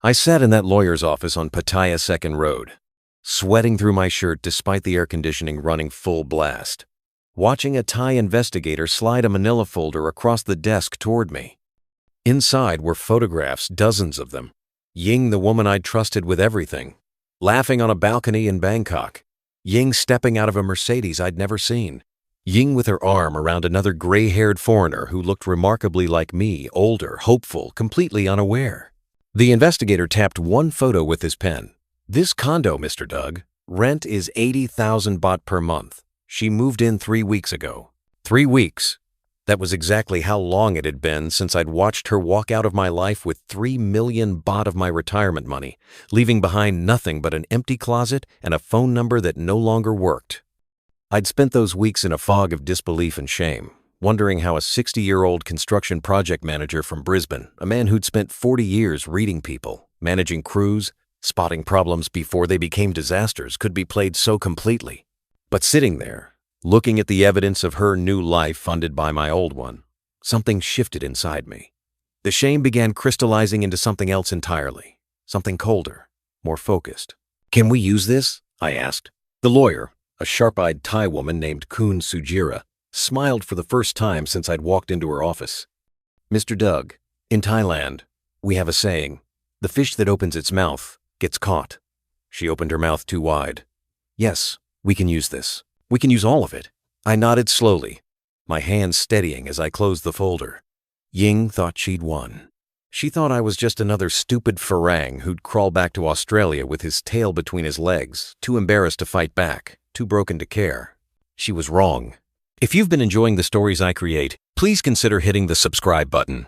I sat in that lawyer's office on Pattaya 2nd Road, sweating through my shirt despite the air conditioning running full blast, watching a Thai investigator slide a manila folder across the desk toward me. Inside were photographs, dozens of them. Ying, the woman I'd trusted with everything, laughing on a balcony in Bangkok. Ying stepping out of a Mercedes I'd never seen. Ying with her arm around another gray-haired foreigner who looked remarkably like me, older, hopeful, completely unaware. The investigator tapped one photo with his pen. "This condo, Mr. Doug. Rent is 80,000 baht per month. She moved in 3 weeks ago." 3 weeks. That was exactly how long it had been since I'd watched her walk out of my life with 3 million baht of my retirement money, leaving behind nothing but an empty closet and a phone number that no longer worked. I'd spent those weeks in a fog of disbelief and shame, wondering how a 60-year-old construction project manager from Brisbane, a man who'd spent 40 years reading people, managing crews, spotting problems before they became disasters, could be played so completely. But sitting there, looking at the evidence of her new life funded by my old one, something shifted inside me. The shame began crystallizing into something else entirely, something colder, more focused. "Can we use this?" I asked. The lawyer, a sharp-eyed Thai woman named Kun Sujira, smiled for the first time since I'd walked into her office. "Mr. Doug, in Thailand, we have a saying, the fish that opens its mouth gets caught." She opened her mouth too wide. "Yes, we can use this. We can use all of it." I nodded slowly, my hands steadying as I closed the folder. Ying thought she'd won. She thought I was just another stupid farang who'd crawl back to Australia with his tail between his legs, too embarrassed to fight back, too broken to care. She was wrong. If you've been enjoying the stories I create, please consider hitting the subscribe button.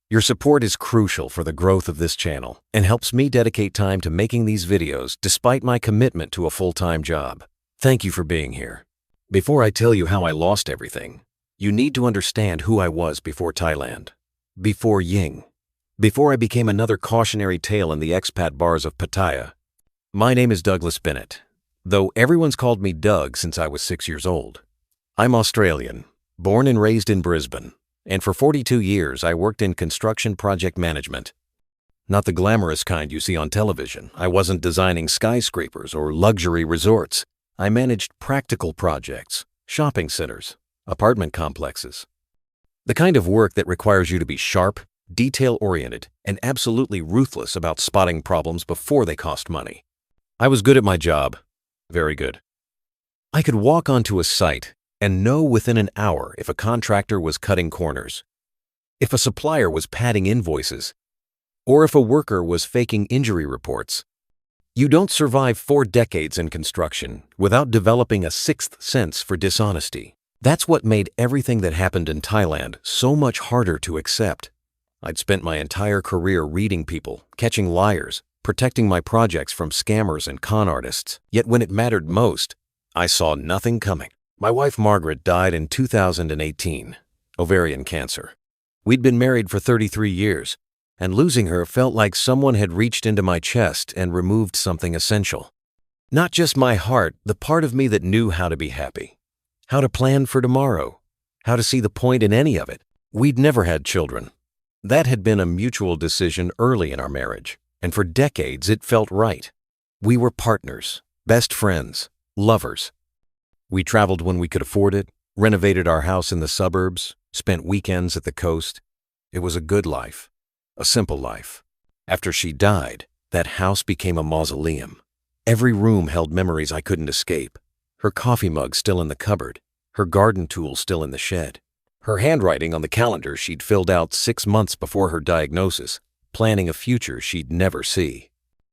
Your support is crucial for the growth of this channel and helps me dedicate time to making these videos despite my commitment to a full-time job. Thank you for being here. Before I tell you how I lost everything, you need to understand who I was before Thailand, before Ying, before I became another cautionary tale in the expat bars of Pattaya. My name is Douglas Bennett, though everyone's called me Doug since I was 6 years old. I'm Australian, born and raised in Brisbane, and for 42 years I worked in construction project management. Not the glamorous kind you see on television. I wasn't designing skyscrapers or luxury resorts. I managed practical projects, shopping centers, apartment complexes. The kind of work that requires you to be sharp, detail-oriented, and absolutely ruthless about spotting problems before they cost money. I was good at my job, very good. I could walk onto a site and know within an hour if a contractor was cutting corners, if a supplier was padding invoices, or if a worker was faking injury reports. You don't survive 4 decades in construction without developing a sixth sense for dishonesty. That's what made everything that happened in Thailand so much harder to accept. I'd spent my entire career reading people, catching liars, protecting my projects from scammers and con artists. Yet when it mattered most, I saw nothing coming. My wife Margaret died in 2018, ovarian cancer. We'd been married for 33 years. And losing her felt like someone had reached into my chest and removed something essential. Not just my heart, the part of me that knew how to be happy, how to plan for tomorrow, how to see the point in any of it. We'd never had children. That had been a mutual decision early in our marriage, and for decades it felt right. We were partners, best friends, lovers. We traveled when we could afford it, renovated our house in the suburbs, spent weekends at the coast. It was a good life. A simple life. After she died, that house became a mausoleum. Every room held memories I couldn't escape. Her coffee mug still in the cupboard, her garden tools still in the shed, her handwriting on the calendar she'd filled out 6 months before her diagnosis, planning a future she'd never see.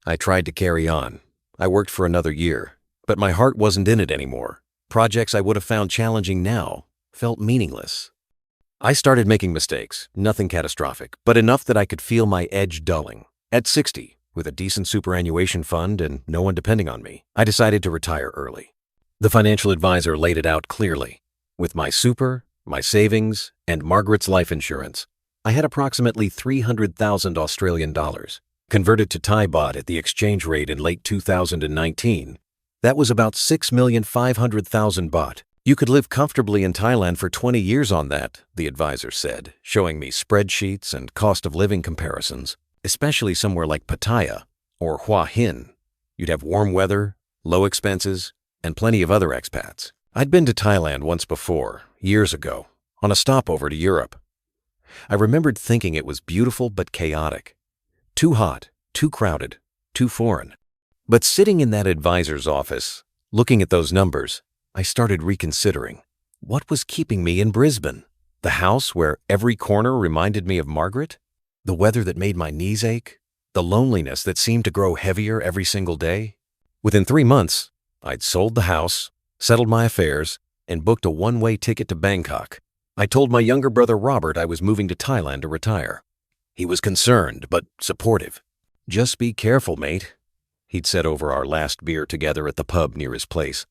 I tried to carry on. I worked for another year, but my heart wasn't in it anymore. Projects I would have found challenging now felt meaningless. I started making mistakes, nothing catastrophic, but enough that I could feel my edge dulling. At 60, with a decent superannuation fund and no one depending on me, I decided to retire early. The financial advisor laid it out clearly. With my super, my savings, and Margaret's life insurance, I had approximately 300,000 Australian dollars. Converted to Thai baht at the exchange rate in late 2019, that was about 6,500,000 baht. You could live comfortably in Thailand for 20 years on that, the advisor said, showing me spreadsheets and cost of living comparisons. especially somewhere like Pattaya or Hua Hin. You'd have warm weather, low expenses, and plenty of other expats. I'd been to Thailand once before, years ago, on a stopover to Europe. I remembered thinking it was beautiful but chaotic. Too hot, too crowded, too foreign. But sitting in that advisor's office, looking at those numbers, I started reconsidering. What was keeping me in Brisbane? The house where every corner reminded me of Margaret? The weather that made my knees ache? The loneliness that seemed to grow heavier every single day? Within 3 months, I'd sold the house, settled my affairs, and booked a one-way ticket to Bangkok. I told my younger brother Robert I was moving to Thailand to retire. He was concerned, but supportive. "Just be careful, mate," he'd said over our last beer together at the pub near his place.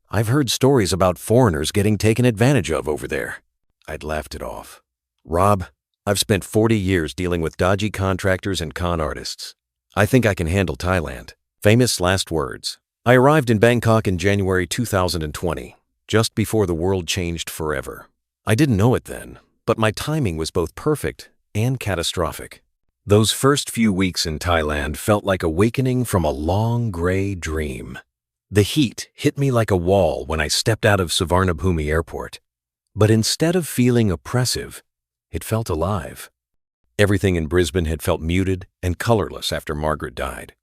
"I've heard stories about foreigners getting taken advantage of over there." I'd laughed it off. "Rob, I've spent 40 years dealing with dodgy contractors and con artists. I think I can handle Thailand." Famous last words. I arrived in Bangkok in January 2020, just before the world changed forever. I didn't know it then, but my timing was both perfect and catastrophic. Those first few weeks in Thailand felt like awakening from a long gray dream. The heat hit me like a wall when I stepped out of Suvarnabhumi Airport. But instead of feeling oppressive, it felt alive. Everything in Brisbane had felt muted and colorless after Margaret died.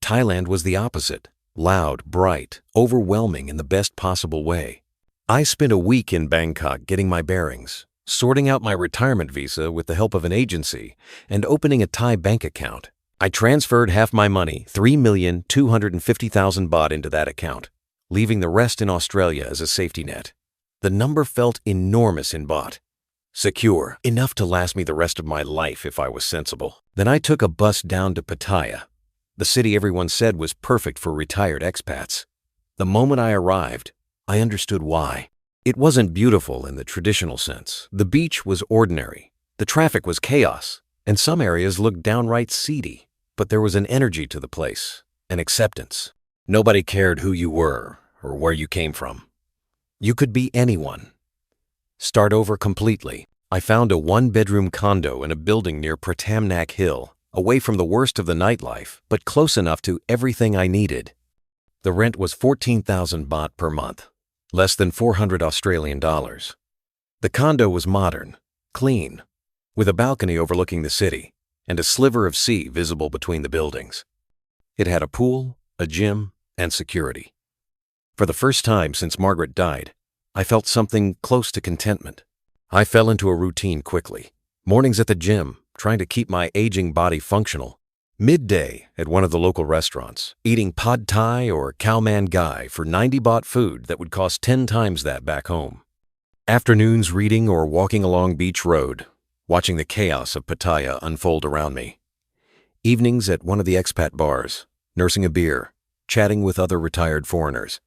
Thailand was the opposite, loud, bright, overwhelming in the best possible way. I spent a week in Bangkok getting my bearings, sorting out my retirement visa with the help of an agency, and opening a Thai bank account. I transferred half my money, 3,250,000 baht, into that account, leaving the rest in Australia as a safety net. The number felt enormous in baht. Secure, enough to last me the rest of my life if I was sensible. Then I took a bus down to Pattaya, the city everyone said was perfect for retired expats. The moment I arrived, I understood why. It wasn't beautiful in the traditional sense. The beach was ordinary. The traffic was chaos, and some areas looked downright seedy. But there was an energy to the place, an acceptance. Nobody cared who you were or where you came from. You could be anyone. Start over completely. I found a one-bedroom condo in a building near Pratamnak Hill, away from the worst of the nightlife, but close enough to everything I needed. The rent was 14,000 baht per month, less than 400 Australian dollars. The condo was modern, clean, with a balcony overlooking the city and a sliver of sea visible between the buildings. It had a pool, a gym, and security. For the first time since Margaret died, I felt something close to contentment. I fell into a routine quickly. Mornings at the gym, trying to keep my aging body functional. Midday at one of the local restaurants, eating pad thai or khao man gai for 90 baht food that would cost 10 times that back home. Afternoons reading or walking along Beach Road, watching the chaos of Pattaya unfold around me. Evenings at one of the expat bars, nursing a beer, chatting with other retired foreigners.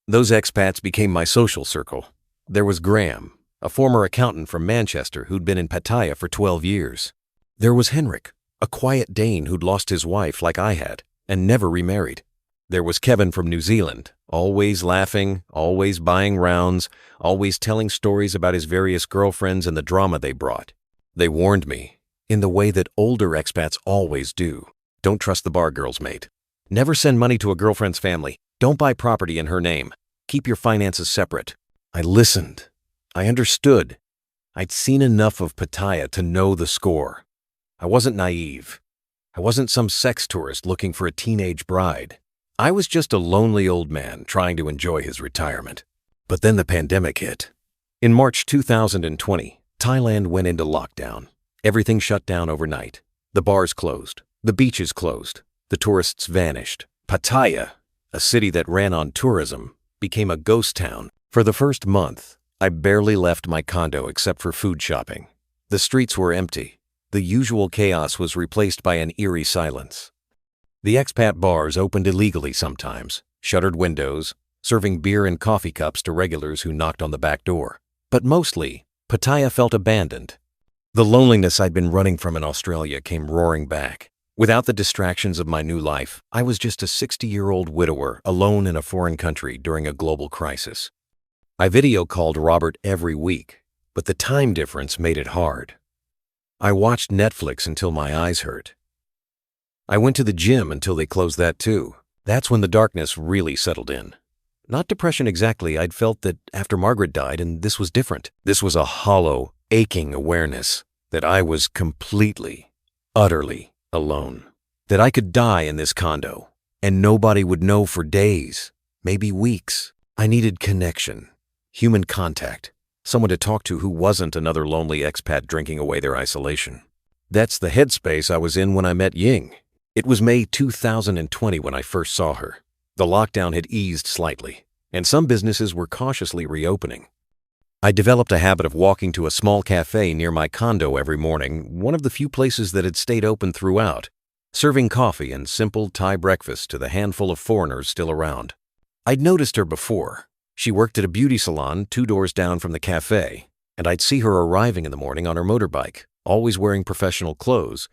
Those expats became my social circle. There was Graham, a former accountant from Manchester who'd been in Pattaya for 12 years. There was Henrik, a quiet Dane who'd lost his wife like I had and never remarried. There was Kevin from New Zealand, always laughing, always buying rounds, always telling stories about his various girlfriends and the drama they brought. They warned me, in the way that older expats always do. Don't trust the bar girls, mate. Never send money to a girlfriend's family. Don't buy property in her name. Keep your finances separate. I listened. I understood. I'd seen enough of Pattaya to know the score. I wasn't naive. I wasn't some sex tourist looking for a teenage bride. I was just a lonely old man trying to enjoy his retirement. But then the pandemic hit. In March 2020, Thailand went into lockdown. Everything shut down overnight. The bars closed. The beaches closed. The tourists vanished. Pattaya, a city that ran on tourism, became a ghost town. For the first month, I barely left my condo except for food shopping. The streets were empty. The usual chaos was replaced by an eerie silence. The expat bars opened illegally sometimes, shuttered windows, serving beer in coffee cups to regulars who knocked on the back door. But mostly, Pattaya felt abandoned. The loneliness I'd been running from in Australia came roaring back. Without the distractions of my new life, I was just a 60-year-old widower alone in a foreign country during a global crisis. I video called Robert every week, but the time difference made it hard. I watched Netflix until my eyes hurt. I went to the gym until they closed that too. That's when the darkness really settled in. Not depression exactly, I'd felt that after Margaret died, and this was different. This was a hollow, aching awareness that I was completely, utterly alone. That I could die in this condo, and nobody would know for days, maybe weeks. I needed connection, human contact, someone to talk to who wasn't another lonely expat drinking away their isolation. That's the headspace I was in when I met Ying. It was May 2020 when I first saw her. The lockdown had eased slightly, and some businesses were cautiously reopening. I developed a habit of walking to a small cafe near my condo every morning, one of the few places that had stayed open throughout, serving coffee and simple Thai breakfast to the handful of foreigners still around. I'd noticed her before. She worked at a beauty salon 2 doors down from the cafe, and I'd see her arriving in the morning on her motorbike, always wearing professional clothes,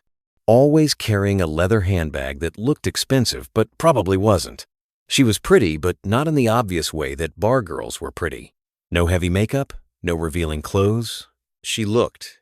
always carrying a leather handbag that looked expensive but probably wasn't. She was pretty, but not in the obvious way that bar girls were pretty. No heavy makeup, no revealing clothes. She looked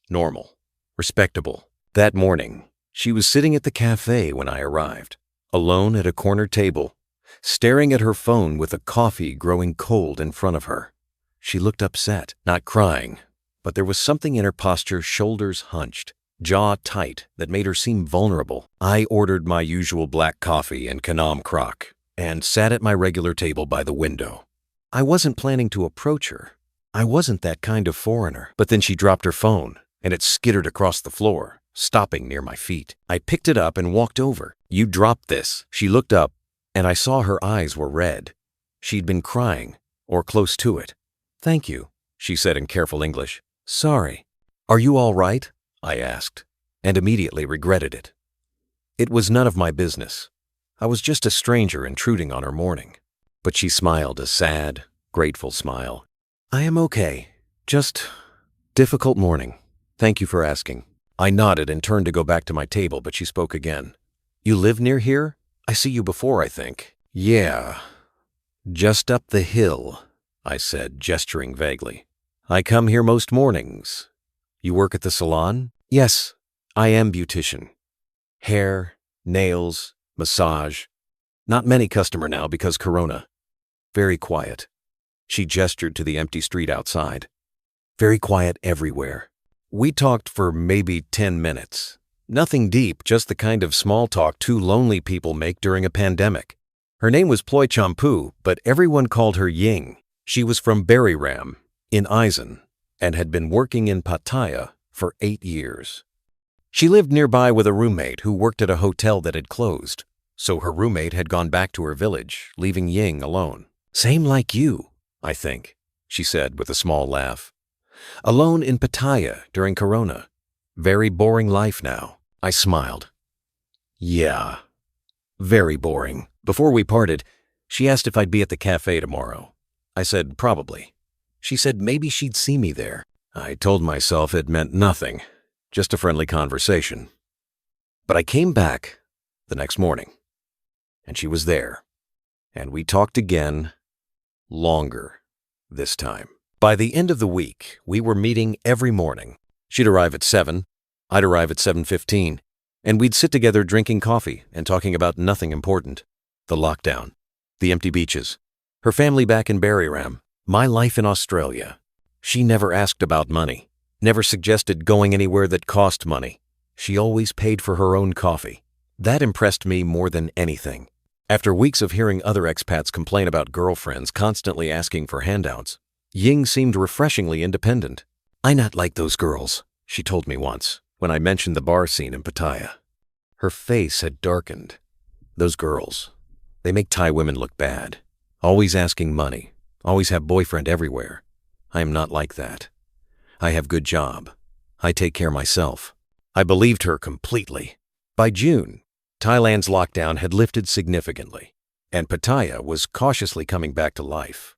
normal, respectable. That morning, she was sitting at the cafe when I arrived, alone at a corner table, staring at her phone with a coffee growing cold in front of her. She looked upset, not crying, but there was something in her posture, shoulders hunched, jaw tight, that made her seem vulnerable. I ordered my usual black coffee and Kanam crock and sat at my regular table by the window. I wasn't planning to approach her. I wasn't that kind of foreigner. But then she dropped her phone, and it skittered across the floor, stopping near my feet. I picked it up and walked over. "You dropped this." She looked up, and I saw her eyes were red. She'd been crying, or close to it. "Thank you," she said in careful English. "Sorry." "Are you all right?" I asked, and immediately regretted it. It was none of my business. I was just a stranger intruding on her morning. But she smiled a sad, grateful smile. "I am okay. Just difficult morning. Thank you for asking." I nodded and turned to go back to my table, but she spoke again. "You live near here? I see you before, I think." "Yeah, just up the hill," I said, gesturing vaguely. "I come here most mornings." "You work at the salon?" "Yes, I am beautician. Hair, nails, massage. Not many customer now because Corona. Very quiet." She gestured to the empty street outside. "Very quiet everywhere." We talked for maybe 10 minutes. Nothing deep, just the kind of small talk 2 lonely people make during a pandemic. Her name was Ploy Champu, but everyone called her Ying. She was from Buriram, in Isan, and had been working in Pattaya for 8 years. She lived nearby with a roommate who worked at a hotel that had closed, so her roommate had gone back to her village, leaving Ying alone. "Same like you, I think," she said with a small laugh. "Alone in Pattaya during Corona. Very boring life now." I smiled. "Yeah, very boring." Before we parted, she asked if I'd be at the cafe tomorrow. I said probably. She said maybe she'd see me there. I told myself it meant nothing, just a friendly conversation. But I came back the next morning, and she was there, and we talked again, longer this time. By the end of the week, we were meeting every morning. She'd arrive at 7, I'd arrive at 7:15, and we'd sit together drinking coffee and talking about nothing important. The lockdown, the empty beaches, her family back in Buriram, my life in Australia. She never asked about money, never suggested going anywhere that cost money. She always paid for her own coffee. That impressed me more than anything. After weeks of hearing other expats complain about girlfriends constantly asking for handouts, Ying seemed refreshingly independent. "I not like those girls," she told me once, when I mentioned the bar scene in Pattaya. Her face had darkened. "Those girls, they make Thai women look bad. Always asking money, always have boyfriend everywhere. I am not like that. I have good job. I take care myself." I believed her completely. By June, Thailand's lockdown had lifted significantly, and Pattaya was cautiously coming back to life.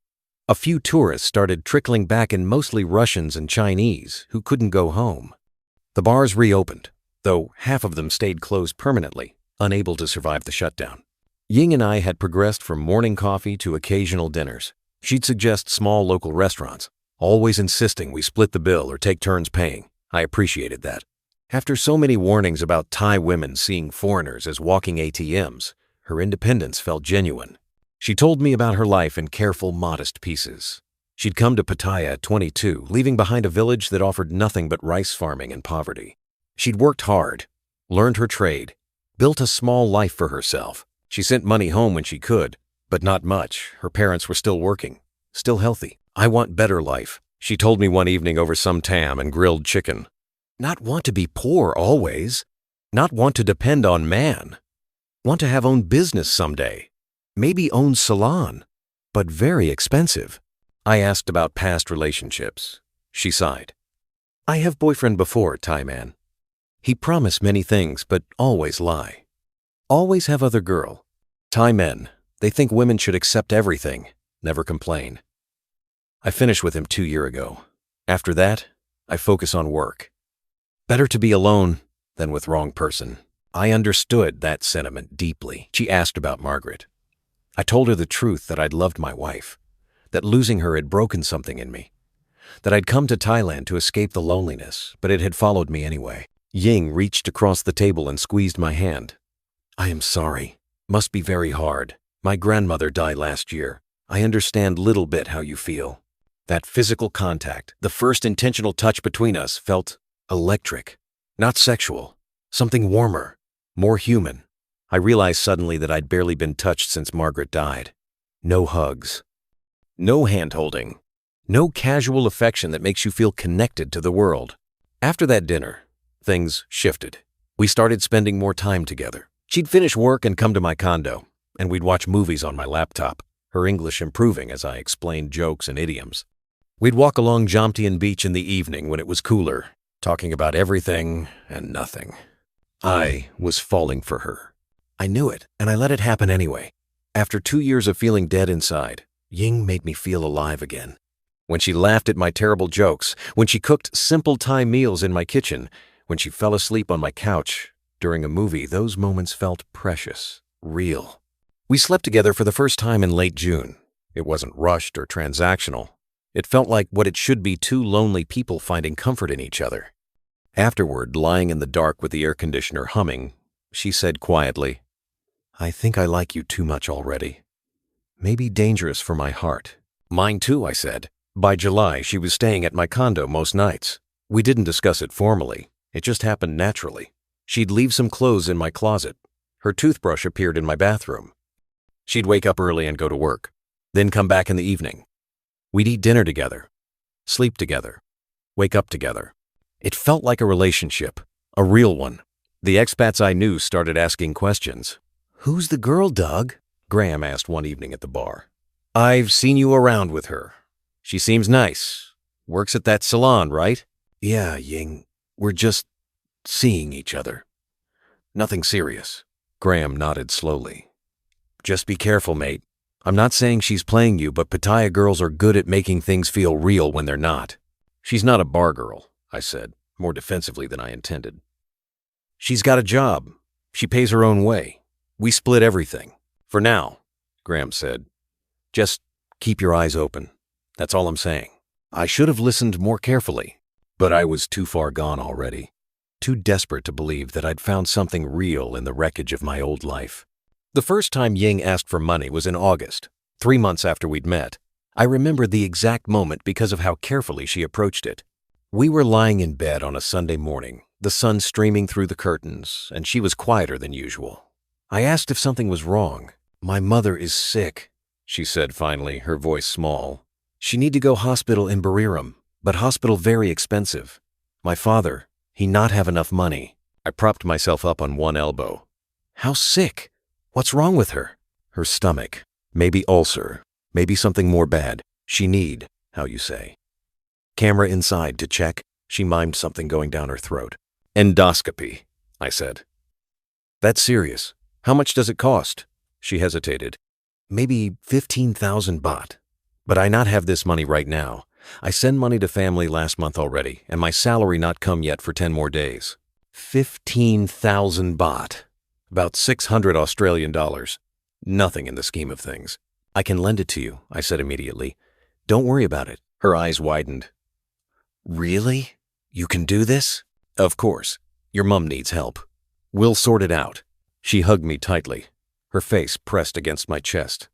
A few tourists started trickling back, and mostly Russians and Chinese who couldn't go home. The bars reopened, though half of them stayed closed permanently, unable to survive the shutdown. Ying and I had progressed from morning coffee to occasional dinners. She'd suggest small local restaurants, always insisting we split the bill or take turns paying. I appreciated that. After so many warnings about Thai women seeing foreigners as walking ATMs, her independence felt genuine. She told me about her life in careful, modest pieces. She'd come to Pattaya at 22, leaving behind a village that offered nothing but rice farming and poverty. She'd worked hard, learned her trade, built a small life for herself. She sent money home when she could, but not much. Her parents were still working, still healthy. "I want better life," she told me one evening over some tam and grilled chicken. "Not want to be poor always. Not want to depend on man. Want to have own business someday. Maybe own salon, but very expensive." I asked about past relationships. She sighed. "I have boyfriend before, Thai man. He promised many things, but always lie. Always have other girl. Thai men, they think women should accept everything, never complain. I finished with him 2 years ago. After that, I focus on work. Better to be alone than with wrong person." I understood that sentiment deeply. She asked about Margaret. I told her the truth that I'd loved my wife, that losing her had broken something in me, that I'd come to Thailand to escape the loneliness, but it had followed me anyway. Ying reached across the table and squeezed my hand. "I am sorry. Must be very hard. My grandmother died last year. I understand little bit how you feel." That physical contact, the first intentional touch between us, felt electric, not sexual, something warmer, more human. I realized suddenly that I'd barely been touched since Margaret died. No hugs, no hand-holding, no casual affection that makes you feel connected to the world. After that dinner, things shifted. We started spending more time together. She'd finish work and come to my condo, and we'd watch movies on my laptop, her English improving as I explained jokes and idioms. We'd walk along Jomtien Beach in the evening when it was cooler, talking about everything and nothing. I was falling for her. I knew it, and I let it happen anyway. After 2 years of feeling dead inside, Ying made me feel alive again. When she laughed at my terrible jokes, when she cooked simple Thai meals in my kitchen, when she fell asleep on my couch during a movie, those moments felt precious, real. We slept together for the first time in late June. It wasn't rushed or transactional. It felt like what it should be, two lonely people finding comfort in each other. Afterward, lying in the dark with the air conditioner humming, she said quietly, "I think I like you too much already. Maybe dangerous for my heart." "Mine too," I said. By July, she was staying at my condo most nights. We didn't discuss it formally. It just happened naturally. She'd leave some clothes in my closet. Her toothbrush appeared in my bathroom. She'd wake up early and go to work, then come back in the evening. We'd eat dinner together, sleep together, wake up together. It felt like a relationship, a real one. The expats I knew started asking questions. "Who's the girl, Doug?" Graham asked one evening at the bar. "I've seen you around with her. She seems nice. Works at that salon, right?" "Yeah, Ying. We're just seeing each other. Nothing serious." Graham nodded slowly. "Just be careful, mate. I'm not saying she's playing you, but Pattaya girls are good at making things feel real when they're not." "She's not a bar girl," I said, more defensively than I intended. "She's got a job. She pays her own way. We split everything. For now," Graham said. "Just keep your eyes open. That's all I'm saying." I should have listened more carefully, but I was too far gone already. Too desperate to believe that I'd found something real in the wreckage of my old life. The first time Ying asked for money was in August, 3 months after we'd met. I remember the exact moment because of how carefully she approached it. We were lying in bed on a Sunday morning, the sun streaming through the curtains, and she was quieter than usual. I asked if something was wrong. "My mother is sick," she said finally, her voice small. "She need to go hospital in Buriram, but hospital very expensive. My father, he not have enough money." I propped myself up on one elbow. "How sick? What's wrong with her?" "Her stomach. Maybe ulcer. Maybe something more bad. She need, how you say." "Camera inside to check." She mimed something going down her throat. "Endoscopy," I said. "That's serious. How much does it cost?" She hesitated. "Maybe 15,000 baht. But I not have this money right now. I send money to family last month already, and my salary not come yet for 10 more days." 15,000 baht. About 600 Australian dollars. Nothing in the scheme of things. "I can lend it to you," I said immediately. "Don't worry about it." Her eyes widened. "Really? You can do this?" "Of course. Your mum needs help. We'll sort it out. She hugged me tightly, her face pressed against my chest.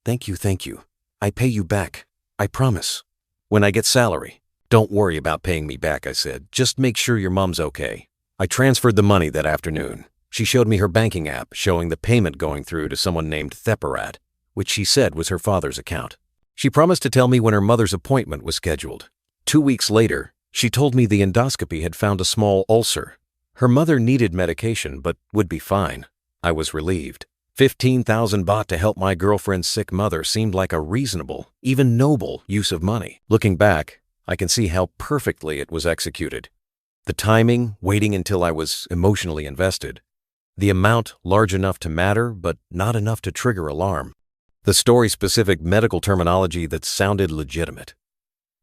Thank you, thank you. I pay you back. I promise. When I get salary. Don't worry about paying me back, I said. Just make sure your mom's okay. I transferred the money that afternoon. She showed me her banking app showing the payment going through to someone named Thepparat, which she said was her father's account. She promised to tell me when her mother's appointment was scheduled. 2 weeks later, she told me the endoscopy had found a small ulcer. Her mother needed medication but would be fine. I was relieved. 15,000 baht to help my girlfriend's sick mother seemed like a reasonable, even noble, use of money. Looking back, I can see how perfectly it was executed. The timing, waiting until I was emotionally invested. The amount large enough to matter, but not enough to trigger alarm. The story-specific medical terminology that sounded legitimate.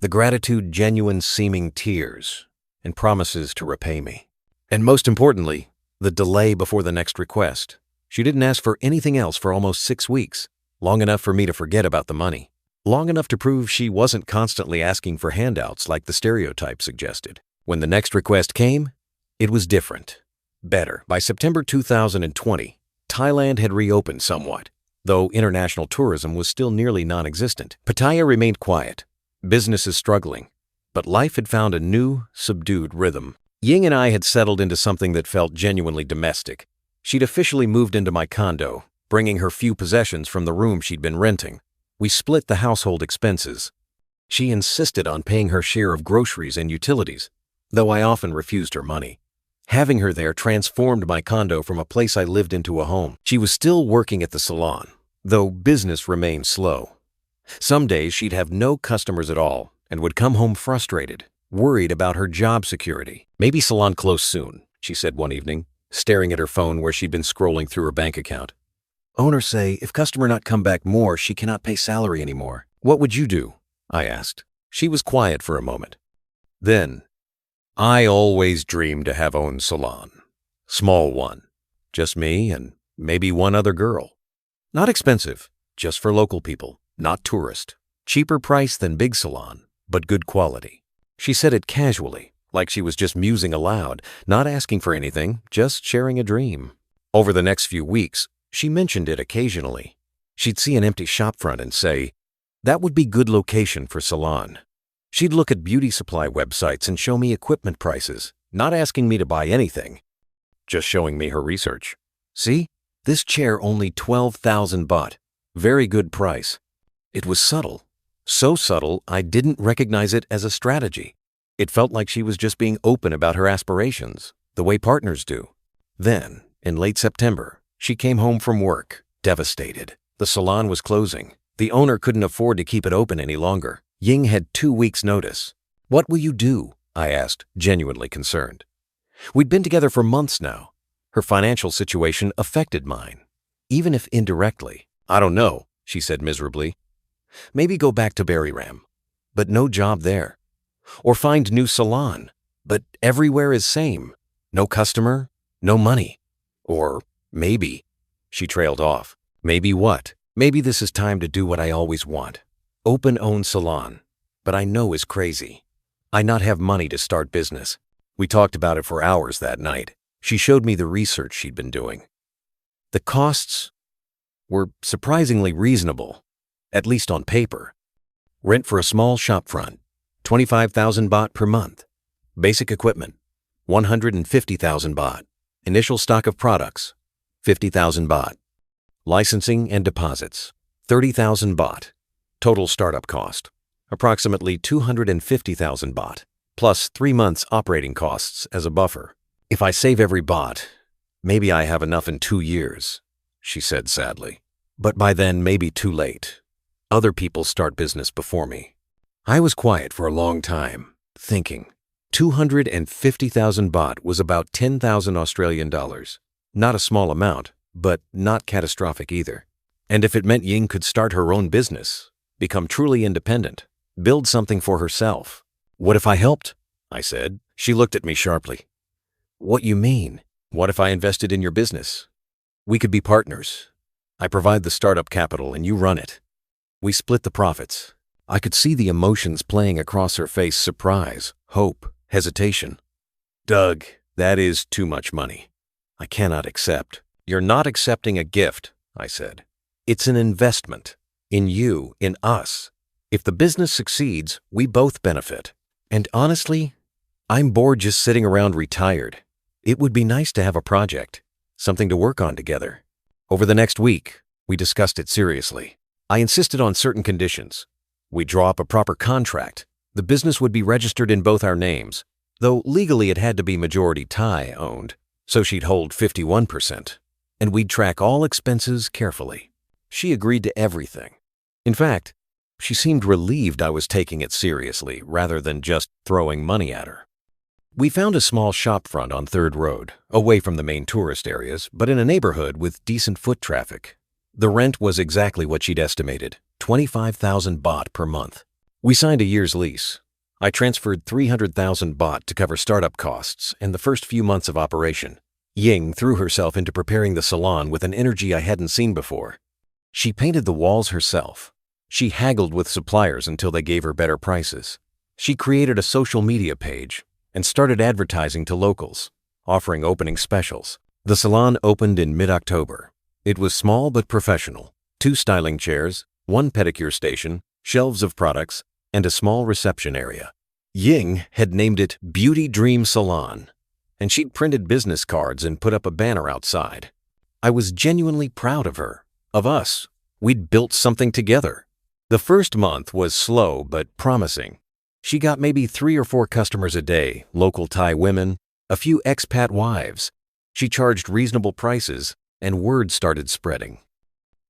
The gratitude, genuine seeming tears, and promises to repay me. And most importantly, the delay before the next request. She didn't ask for anything else for almost 6 weeks, long enough for me to forget about the money. Long enough to prove she wasn't constantly asking for handouts like the stereotype suggested. When the next request came, it was different. Better. By September 2020, Thailand had reopened somewhat, though international tourism was still nearly non-existent. Pattaya remained quiet, businesses struggling, but life had found a new, subdued rhythm. Ying and I had settled into something that felt genuinely domestic. She'd officially moved into my condo, bringing her few possessions from the room she'd been renting. We split the household expenses. She insisted on paying her share of groceries and utilities, though I often refused her money. Having her there transformed my condo from a place I lived into a home. She was still working at the salon, though business remained slow. Some days she'd have no customers at all and would come home frustrated, worried about her job security. Maybe salon closed soon, she said one evening, staring at her phone where she'd been scrolling through her bank account. Owner say if customer not come back more, she cannot pay salary anymore. What would you do? I asked. She was quiet for a moment. Then, I always dreamed to have own salon. Small one. Just me and maybe one other girl. Not expensive, just for local people, not tourist. Cheaper price than big salon, but good quality. She said it casually, like she was just musing aloud, not asking for anything, just sharing a dream. Over the next few weeks, she mentioned it occasionally. She'd see an empty shopfront and say, that would be good location for salon. She'd look at beauty supply websites and show me equipment prices, not asking me to buy anything, just showing me her research. See, this chair only 12,000 baht. Very good price. It was subtle. So subtle, I didn't recognize it as a strategy. It felt like she was just being open about her aspirations, the way partners do. Then, in late September, she came home from work, devastated. The salon was closing. The owner couldn't afford to keep it open any longer. Ying had 2 weeks' notice. What will you do? I asked, genuinely concerned. We'd been together for months now. Her financial situation affected mine, even if indirectly. I don't know, she said miserably. Maybe go back to Buriram, but no job there. Or find new salon, but everywhere is same. No customer, no money. Or maybe, she trailed off. Maybe what? Maybe this is time to do what I always want. Open own salon, but I know is crazy. I not have money to start business. We talked about it for hours that night. She showed me the research she'd been doing. The costs were surprisingly reasonable, at least on paper. Rent for a small shopfront, 25,000 baht per month. Basic equipment, 150,000 baht. Initial stock of products, 50,000 baht. Licensing and deposits, 30,000 baht. Total startup cost, approximately 250,000 baht, plus 3 months operating costs as a buffer. If I save every baht, maybe I have enough in 2 years, she said sadly. But by then, maybe too late. Other people start business before me. I was quiet for a long time, thinking. 250,000 baht was about 10,000 Australian dollars. Not a small amount, but not catastrophic either. And if it meant Ying could start her own business, become truly independent, build something for herself. What if I helped? I said. She looked at me sharply. What you mean? What if I invested in your business? We could be partners. I provide the startup capital and you run it. We split the profits. I could see the emotions playing across her face: surprise, hope, hesitation. Doug, That is too much money. I cannot accept. You're not accepting a gift, I said. It's an investment. In you, in us. If the business succeeds, we both benefit. And honestly, I'm bored just sitting around retired. It would be nice to have a project, something to work on together. Over the next week, we discussed it seriously. I insisted on certain conditions. We'd draw up a proper contract. The business would be registered in both our names, though legally it had to be majority Thai owned, so she'd hold 51%. And we'd track all expenses carefully. She agreed to everything. In fact, she seemed relieved I was taking it seriously rather than just throwing money at her. We found a small shop front on 3rd Road, away from the main tourist areas, but in a neighborhood with decent foot traffic. The rent was exactly what she'd estimated, 25,000 baht per month. We signed a year's lease. I transferred 300,000 baht to cover startup costs and the first few months of operation. Ying threw herself into preparing the salon with an energy I hadn't seen before. She painted the walls herself. She haggled with suppliers until they gave her better prices. She created a social media page and started advertising to locals, offering opening specials. The salon opened in mid-October. It was small but professional. 2 styling chairs, 1 pedicure station, shelves of products, and a small reception area. Ying had named it Beauty Dream Salon, and she'd printed business cards and put up a banner outside. I was genuinely proud of her, of us. We'd built something together. The first month was slow but promising. She got maybe 3 or 4 customers a day, local Thai women, a few expat wives. She charged reasonable prices, and word started spreading.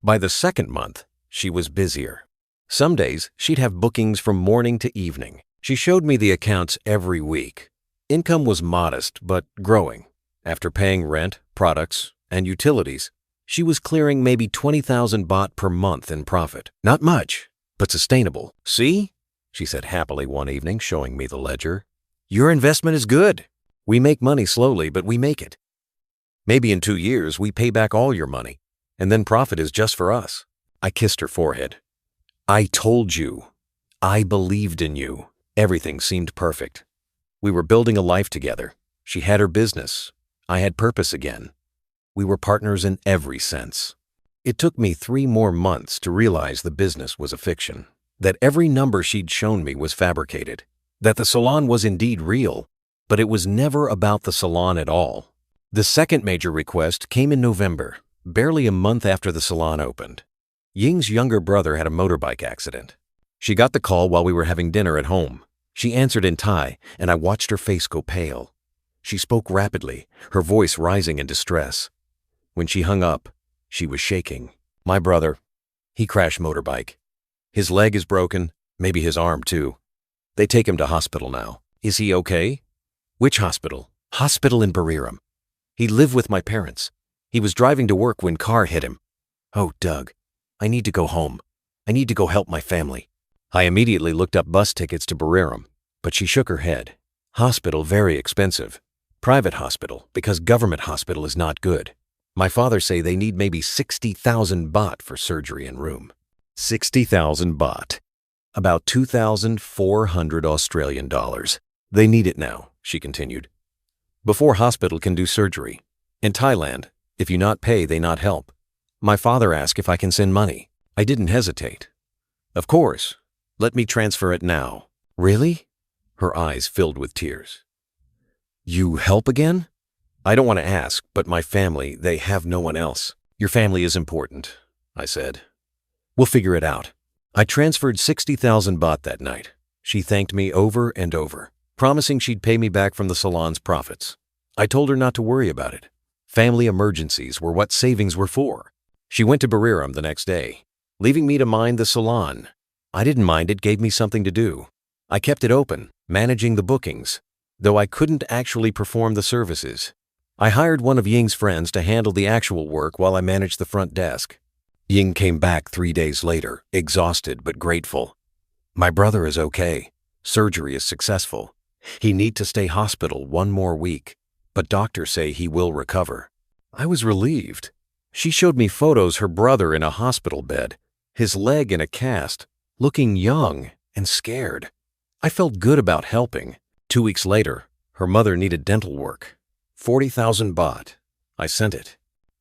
By the 2nd month, she was busier. Some days, she'd have bookings from morning to evening. She showed me the accounts every week. Income was modest, but growing. After paying rent, products, and utilities, she was clearing maybe 20,000 baht per month in profit. Not much, but sustainable. See? She said happily one evening, showing me the ledger. Your investment is good. We make money slowly, but we make it. Maybe in 2 years, we pay back all your money, and then profit is just for us. I kissed her forehead. I told you. I believed in you. Everything seemed perfect. We were building a life together. She had her business. I had purpose again. We were partners in every sense. It took me 3 more months to realize the business was a fiction, that every number she'd shown me was fabricated, that the salon was indeed real, but it was never about the salon at all. The second major request came in November, barely a month after the salon opened. Ying's younger brother had a motorbike accident. She got the call while we were having dinner at home. She answered in Thai, and I watched her face go pale. She spoke rapidly, her voice rising in distress. When she hung up, she was shaking. My brother. He crashed motorbike. His leg is broken, maybe his arm too. They take him to hospital now. Is he okay? Which hospital? Hospital in Buriram. He lived with my parents. He was driving to work when car hit him. Oh, Doug, I need to go home. I need to go help my family. I immediately looked up bus tickets to Buriram, but she shook her head. Hospital very expensive. Private hospital, because government hospital is not good. My father say they need maybe 60,000 baht for surgery and room. 60,000 baht. About 2,400 Australian dollars. They need it now, she continued. Before hospital can do surgery. In Thailand, if you not pay, they not help. My father asked if I can send money. I didn't hesitate. Of course. Let me transfer it now. Really? Her eyes filled with tears. You help again? I don't want to ask, but my family, they have no one else. Your family is important, I said. We'll figure it out. I transferred 60,000 baht that night. She thanked me over and over, promising she'd pay me back from the salon's profits. I told her not to worry about it. Family emergencies were what savings were for. She went to Buriram the next day, leaving me to mind the salon. I didn't mind, it gave me something to do. I kept it open, managing the bookings, though I couldn't actually perform the services. I hired one of Ying's friends to handle the actual work while I managed the front desk. Ying came back 3 days later, exhausted but grateful. My brother is okay. Surgery is successful. He need to stay hospital 1 more week, but doctors say he will recover. I was relieved. She showed me photos her brother in a hospital bed, his leg in a cast, looking young and scared. I felt good about helping. 2 weeks later, her mother needed dental work. 40,000 baht. I sent it.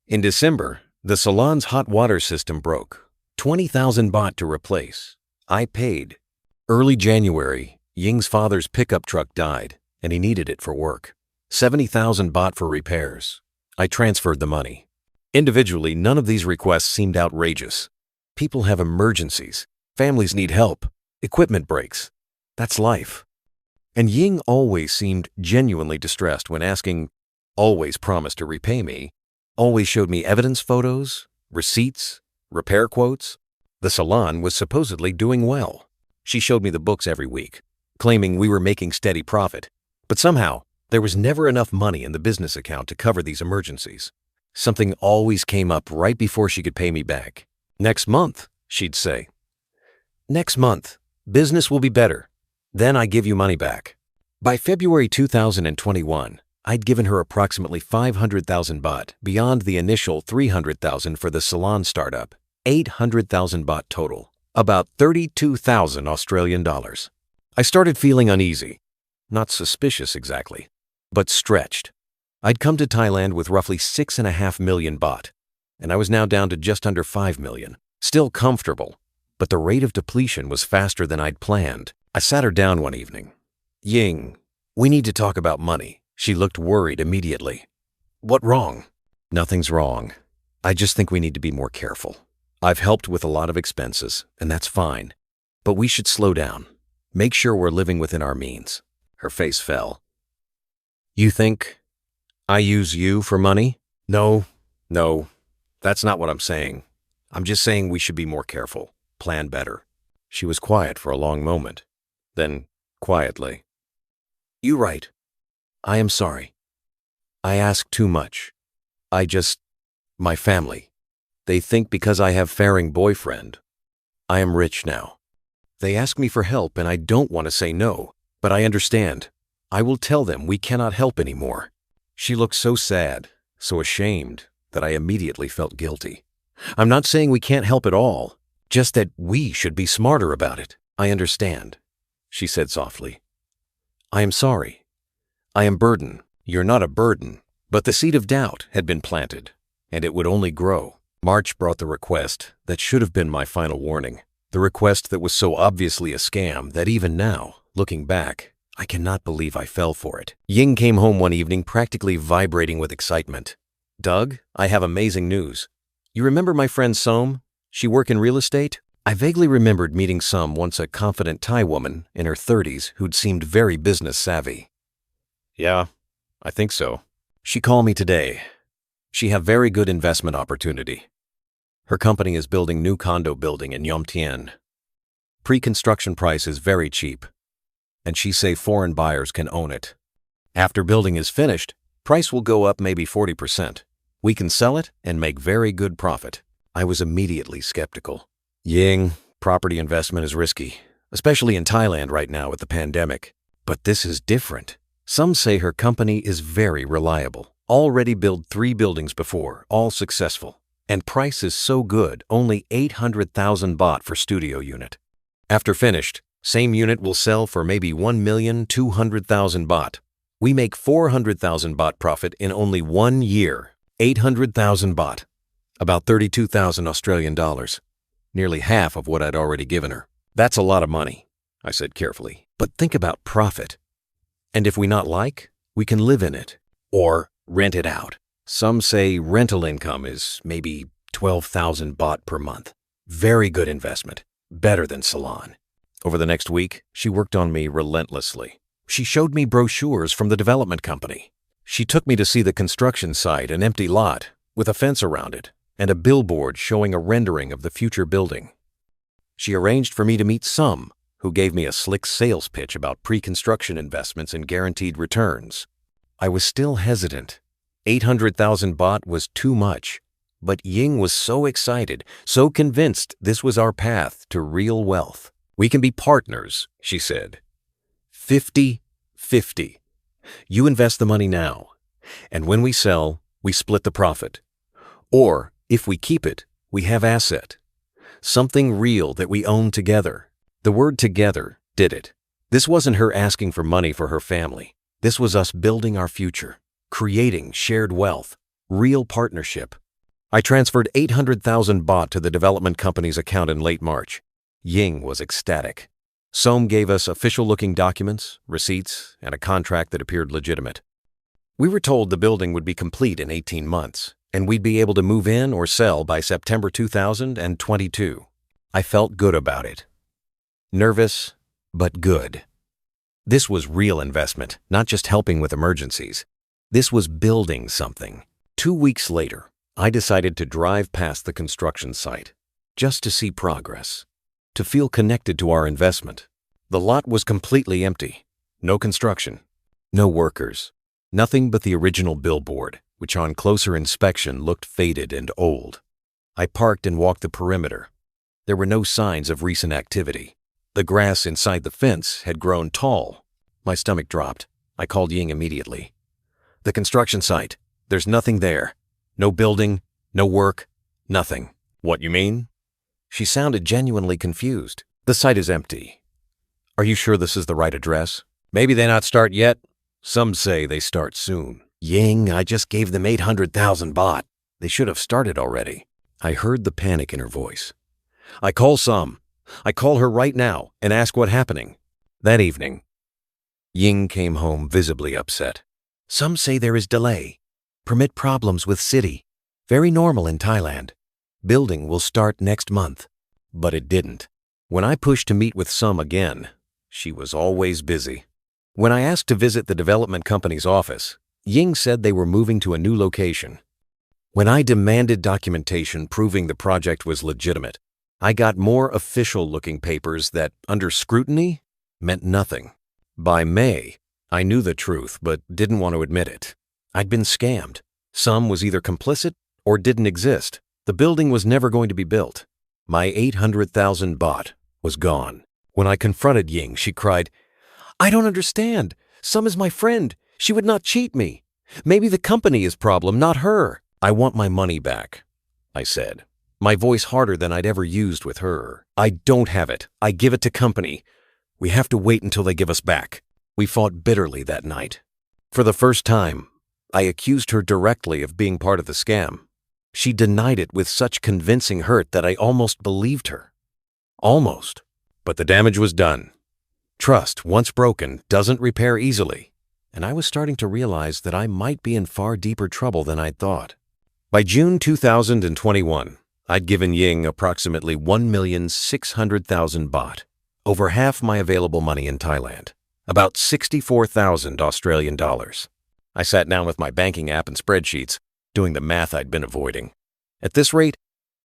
In December, the salon's hot water system broke. 20,000 baht to replace. I paid. Early January, Ying's father's pickup truck died, and he needed it for work. 70,000 baht for repairs. I transferred the money. Individually, none of these requests seemed outrageous. People have emergencies. Families need help. Equipment breaks. That's life. And Ying always seemed genuinely distressed when asking, always promised to repay me, always showed me evidence photos, receipts, repair quotes. The salon was supposedly doing well. She showed me the books every week, claiming we were making steady profit. But somehow, there was never enough money in the business account to cover these emergencies. Something always came up right before she could pay me back. Next month, she'd say. Next month, business will be better. Then I give you money back. By February 2021, I'd given her approximately 500,000 baht beyond the initial 300,000 for the salon startup. 800,000 baht total, about 32,000 Australian dollars. I started feeling uneasy. Not suspicious exactly, but stretched. I'd come to Thailand with roughly 6.5 million baht, and I was now down to just under 5 million. Still comfortable, but the rate of depletion was faster than I'd planned. I sat her down one evening. Ying, we need to talk about money. She looked worried immediately. What wrong? Nothing's wrong. I just think we need to be more careful. I've helped with a lot of expenses, and that's fine. But we should slow down. Make sure we're living within our means. Her face fell. You think I use you for money? No, that's not what I'm saying. I'm just saying we should be more careful, plan better. She was quiet for a long moment. Then, quietly, "You right. I am sorry. I ask too much. My family. They think because I have faring boyfriend. I am rich now. They ask me for help and I don't want to say no, but I understand. I will tell them we cannot help anymore." She looked so sad, so ashamed, that I immediately felt guilty. I'm not saying we can't help at all, just that we should be smarter about it. I understand, she said softly. I am sorry. I am burden. You're not a burden, but the seed of doubt had been planted, and it would only grow. March brought the request that should have been my final warning. The request that was so obviously a scam that even now, looking back, I cannot believe I fell for it. Ying came home one evening practically vibrating with excitement. Doug, I have amazing news. You remember my friend Som? She work in real estate? I vaguely remembered meeting Som, once a confident Thai woman in her 30s who'd seemed very business savvy. Yeah, I think so. She called me today. She have very good investment opportunity. Her company is building new condo building in Yom Tien. Pre-construction price is very cheap, and she say foreign buyers can own it. After building is finished, price will go up maybe 40%. We can sell it and make very good profit. I was immediately skeptical. Ying, property investment is risky, especially in Thailand right now with the pandemic. But this is different. Some say her company is very reliable. Already built 3 buildings before, all successful. And price is so good, only 800,000 baht for studio unit. After finished, same unit will sell for maybe 1,200,000 baht. We make 400,000 baht profit in only 1 year. 800,000 baht, about 32,000 Australian dollars. Nearly half of what I'd already given her. That's a lot of money, I said carefully. But think about profit. And if we not like, we can live in it. Or rent it out. Some say rental income is maybe 12,000 baht per month. Very good investment. Better than salon. Over the next week, she worked on me relentlessly. She showed me brochures from the development company. She took me to see the construction site, an empty lot, with a fence around it, and a billboard showing a rendering of the future building. She arranged for me to meet Some, who gave me a slick sales pitch about pre-construction investments and guaranteed returns. I was still hesitant. 800,000 baht was too much, but Ying was so excited, so convinced this was our path to real wealth. We can be partners, she said. 50-50. You invest the money now, and when we sell, we split the profit. Or, if we keep it, we have asset. Something real that we own together. The word together did it. This wasn't her asking for money for her family. This was us building our future. creating shared wealth, real partnership. I transferred 800,000 baht to the development company's account in late March. Ying was ecstatic. Som gave us official-looking documents, receipts, and a contract that appeared legitimate. We were told the building would be complete in 18 months, and we'd be able to move in or sell by September 2022. I felt good about it. Nervous, but good. This was real investment, not just helping with emergencies. This was building something. 2 weeks later, I decided to drive past the construction site, just to see progress, to feel connected to our investment. The lot was completely empty. No construction, no workers, nothing but the original billboard, which on closer inspection looked faded and old. I parked and walked the perimeter. There were no signs of recent activity. The grass inside the fence had grown tall. My stomach dropped. I called Ying immediately. The construction site. There's nothing there. No building, no work, nothing. What you mean? She sounded genuinely confused. The site is empty. Are you sure this is the right address? Maybe they not start yet. Some say they start soon. Ying, I just gave them 800,000 baht. They should have started already. I heard the panic in her voice. I call Som. I call her right now and ask what's happening. That evening, Ying came home visibly upset. Some say there is delay. Permit problems with city. Very normal in Thailand. Building will start next month. But it didn't. When I pushed to meet with Som again, she was always busy. When I asked to visit the development company's office, Ying said they were moving to a new location. When I demanded documentation proving the project was legitimate, I got more official-looking papers that, under scrutiny, meant nothing. By May, I knew the truth but didn't want to admit it. I'd been scammed. Som was either complicit or didn't exist. The building was never going to be built. My 800,000 baht was gone. When I confronted Ying, she cried, I don't understand. Som is my friend. She would not cheat me. Maybe the company is problem, not her. I want my money back, I said, my voice harder than I'd ever used with her. I don't have it. I give it to company. We have to wait until they give us back. We fought bitterly that night. For the first time, I accused her directly of being part of the scam. She denied it with such convincing hurt that I almost believed her. Almost. But the damage was done. Trust, once broken, doesn't repair easily, and I was starting to realize that I might be in far deeper trouble than I'd thought. By June 2021, I'd given Ying approximately 1,600,000 baht, over half my available money in Thailand, about 64,000 Australian dollars. I sat down with my banking app and spreadsheets, doing the math I'd been avoiding. At this rate,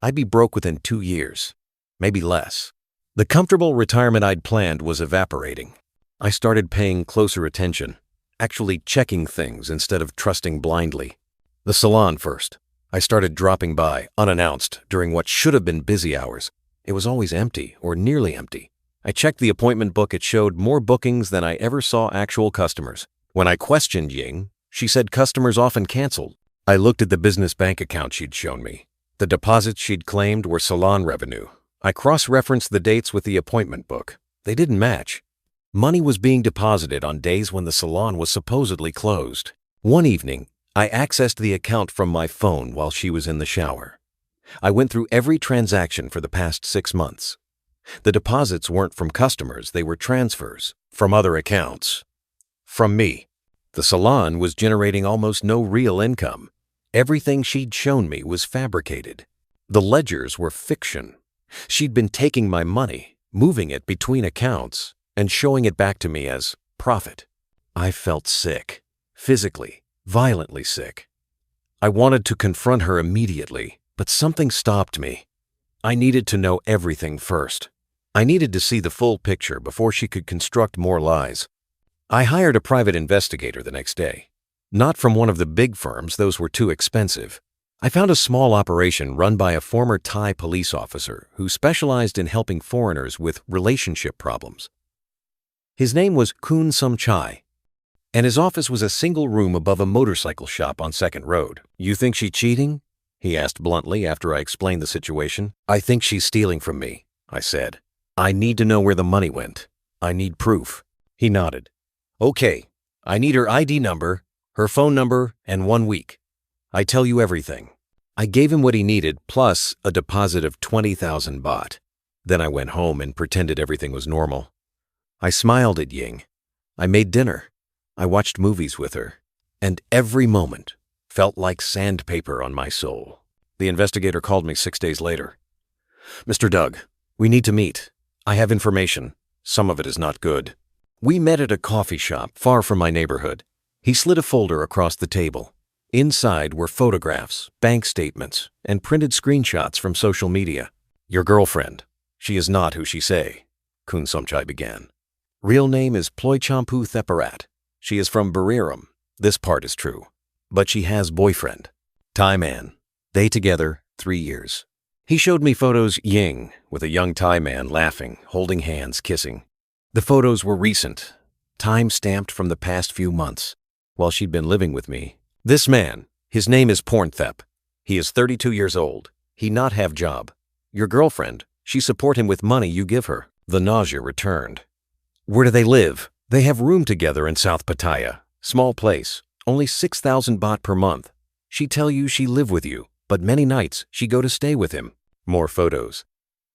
I'd be broke within 2 years, maybe less. The comfortable retirement I'd planned was evaporating. I started paying closer attention, actually checking things instead of trusting blindly. The salon first. I started dropping by, unannounced, during what should have been busy hours. It was always empty, or nearly empty. I checked the appointment book. It showed more bookings than I ever saw actual customers. When I questioned Ying, she said customers often canceled. I looked at the business bank account she'd shown me. The deposits she'd claimed were salon revenue. I cross-referenced the dates with the appointment book. They didn't match. Money was being deposited on days when the salon was supposedly closed. One evening, I accessed the account from my phone while she was in the shower. I went through every transaction for the past 6 months. The deposits weren't from customers, they were transfers from other accounts. From me. The salon was generating almost no real income. Everything she'd shown me was fabricated. The ledgers were fiction. She'd been taking my money, moving it between accounts, and showing it back to me as profit. I felt sick, physically, violently sick. I wanted to confront her immediately, but something stopped me. I needed to know everything first. I needed to see the full picture before she could construct more lies. I hired a private investigator the next day. Not from one of the big firms, those were too expensive. I found a small operation run by a former Thai police officer who specialized in helping foreigners with relationship problems. His name was Kun Somchai, and his office was a single room above a motorcycle shop on 2nd Road. You think she's cheating? He asked bluntly after I explained the situation. I think she's stealing from me, I said. I need to know where the money went. I need proof. He nodded. Okay, I need her ID number, her phone number, and 1 week. I tell you everything. I gave him what he needed, plus a deposit of 20,000 baht. Then I went home and pretended everything was normal. I smiled at Ying. I made dinner. I watched movies with her. And every moment felt like sandpaper on my soul. The investigator called me 6 days later. "Mr. Doug, we need to meet. I have information. Some of it is not good." We met at a coffee shop far from my neighborhood. He slid a folder across the table. Inside were photographs, bank statements, and printed screenshots from social media. "Your girlfriend. She is not who she say," Kun Somchai began. "Real name is Ploichampu Theparat. She is from Buriram. This part is true. But she has boyfriend. Thai man. They together 3 years." He showed me photos Ying with a young Thai man laughing, holding hands, kissing. The photos were recent, time-stamped from the past few months, while she'd been living with me. "This man, his name is Pornthep. He is 32 years old. He not have job. Your girlfriend, she support him with money you give her." The nausea returned. "Where do they live?" "They have room together in South Pattaya. Small place, only 6,000 baht per month. She tell you she live with you, but many nights she go to stay with him." More photos.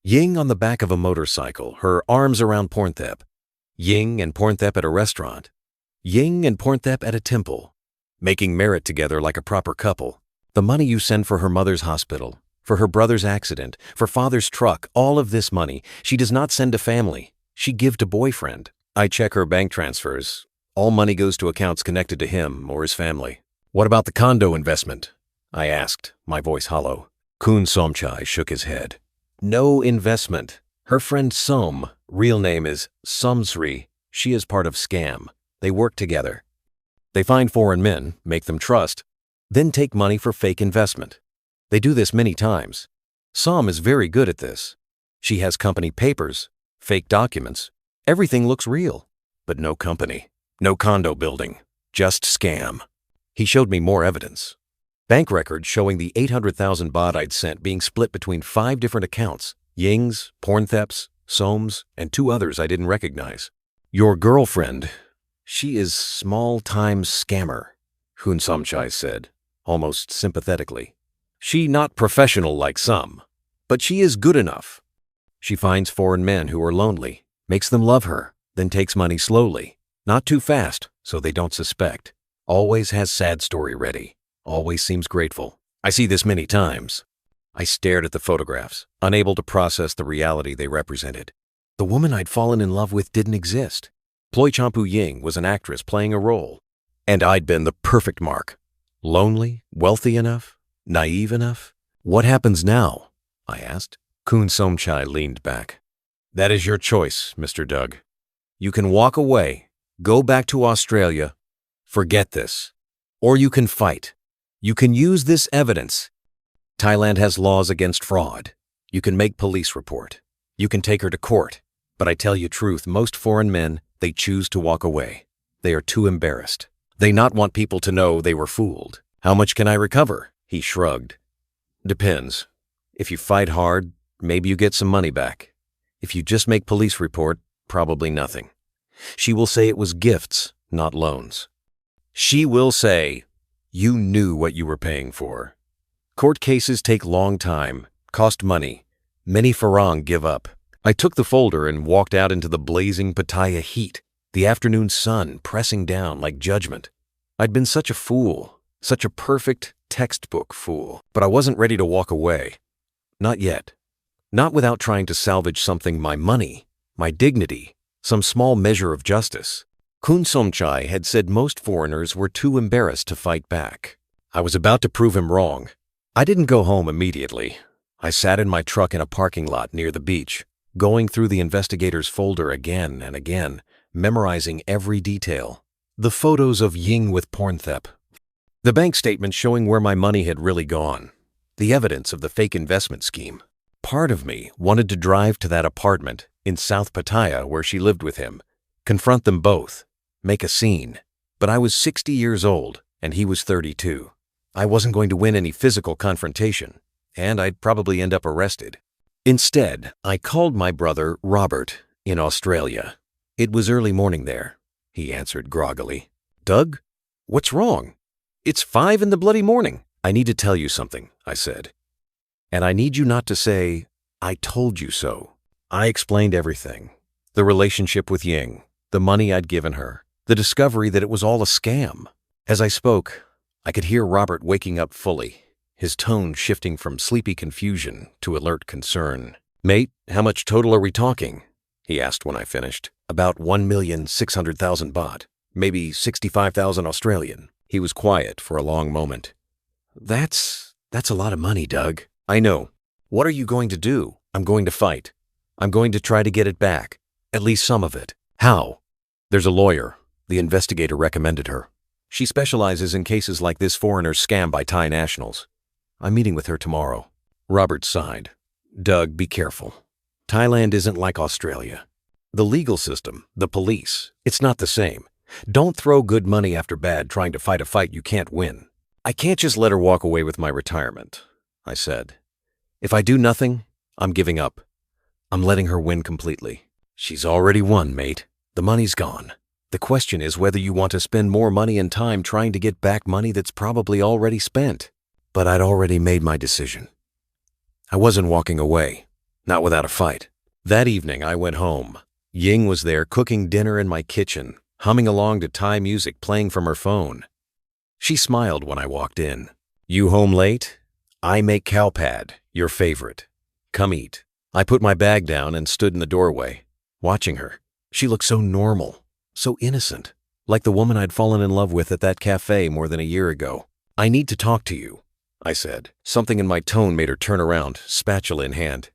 Ying on the back of a motorcycle, her arms around Pornthep. Ying and Pornthep at a restaurant. Ying and Pornthep at a temple, making merit together like a proper couple. The money you send for her mother's hospital, for her brother's accident, for father's truck, all of this money, she does not send to family. She give to boyfriend. I check her bank transfers. All money goes to accounts connected to him or his family. "What about the condo investment?" I asked, my voice hollow. Kun Somchai shook his head. "No investment. Her friend Som, real name is Somsri, she is part of scam. They work together. They find foreign men, make them trust, then take money for fake investment. They do this many times. Som is very good at this. She has company papers, fake documents. Everything looks real, but no company, no condo building, just scam." He showed me more evidence. Bank records showing the 800,000 baht I'd sent being split between 5 different accounts, Ying's, Pornthep's, Som's, and 2 others I didn't recognize. "Your girlfriend, she is small-time scammer," Kun Somchai said, almost sympathetically. "She not professional like some, but she is good enough. She finds foreign men who are lonely, makes them love her, then takes money slowly, not too fast so they don't suspect. Always has sad story ready. Always seems grateful. I see this many times." I stared at the photographs, unable to process the reality they represented. The woman I'd fallen in love with didn't exist. Ploichampu Ying was an actress playing a role. And I'd been the perfect mark. Lonely, wealthy enough, naive enough. "What happens now?" I asked. Kun Somchai leaned back. "That is your choice, Mr. Doug. You can walk away, go back to Australia, forget this. Or you can fight. You can use this evidence. Thailand has laws against fraud. You can make police report. You can take her to court. But I tell you truth, most foreign men, they choose to walk away. They are too embarrassed. They not want people to know they were fooled. How much can I recover?" He shrugged. "Depends. If you fight hard, maybe you get some money back. If you just make police report, probably nothing. She will say it was gifts, not loans. She will say, you knew what you were paying for. Court cases take long time, cost money. Many farang give up." I took the folder and walked out into the blazing Pattaya heat, the afternoon sun pressing down like judgment. I'd been such a fool, such a perfect textbook fool, but I wasn't ready to walk away. Not yet. Not without trying to salvage something: my money, my dignity, some small measure of justice. Kun Somchai had said most foreigners were too embarrassed to fight back. I was about to prove him wrong. I didn't go home immediately. I sat in my truck in a parking lot near the beach, going through the investigator's folder again and again, memorizing every detail. The photos of Ying with Pornthep. The bank statement showing where my money had really gone. The evidence of the fake investment scheme. Part of me wanted to drive to that apartment in South Pattaya where she lived with him, confront them both, make a scene. But I was 60 years old and he was 32. I wasn't going to win any physical confrontation, and I'd probably end up arrested. Instead, I called my brother Robert in Australia. It was early morning there, he answered groggily. "Doug, What's wrong? It's 5 in the bloody morning. I need to tell you something, I said. And I need you not to say, I told you so. I explained everything. The relationship with Ying, the money I'd given her, the discovery that it was all a scam. As I spoke, I could hear Robert waking up fully, his tone shifting from sleepy confusion to alert concern. Mate, how much total are we talking? He asked when I finished. About 1,600,000 baht, maybe 65,000 Australian. He was quiet for a long moment. That's a lot of money, Doug. I know. What are you going to do? I'm going to fight. I'm going to try to get it back. At least some of it. How? There's a lawyer. The investigator recommended her. She specializes in cases like this foreigners scammed by Thai nationals. I'm meeting with her tomorrow. Robert sighed. Doug, be careful. Thailand isn't like Australia. The legal system, the police, it's not the same. Don't throw good money after bad trying to fight a fight you can't win. I can't just let her walk away with my retirement, I said. If I do nothing, I'm giving up. I'm letting her win completely. She's already won, mate. The money's gone. The question is whether you want to spend more money and time trying to get back money that's probably already spent. But I'd already made my decision. I wasn't walking away, not without a fight. That evening, I went home. Ying was there cooking dinner in my kitchen, humming along to Thai music playing from her phone. She smiled when I walked in. You home late? I make cow pad, your favorite. Come eat. I put my bag down and stood in the doorway, watching her. She looked so normal, so innocent, like the woman I'd fallen in love with at that cafe more than a year ago. I need to talk to you, I said. Something in my tone made her turn around, spatula in hand.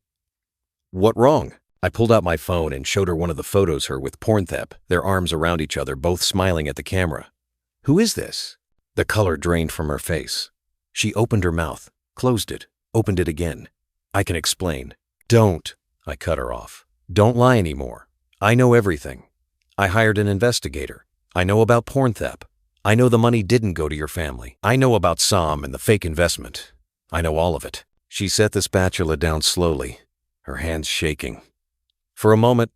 What wrong? I pulled out my phone and showed her one of the photos her with Pornthep, their arms around each other, both smiling at the camera. Who is this? The color drained from her face. She opened her mouth, closed it, opened it again. I can explain. Don't, I cut her off. Don't lie anymore. I know everything. I hired an investigator. I know about Pornthep. I know the money didn't go to your family. I know about Sam and the fake investment. I know all of it. She set the spatula down slowly, her hands shaking. For a moment,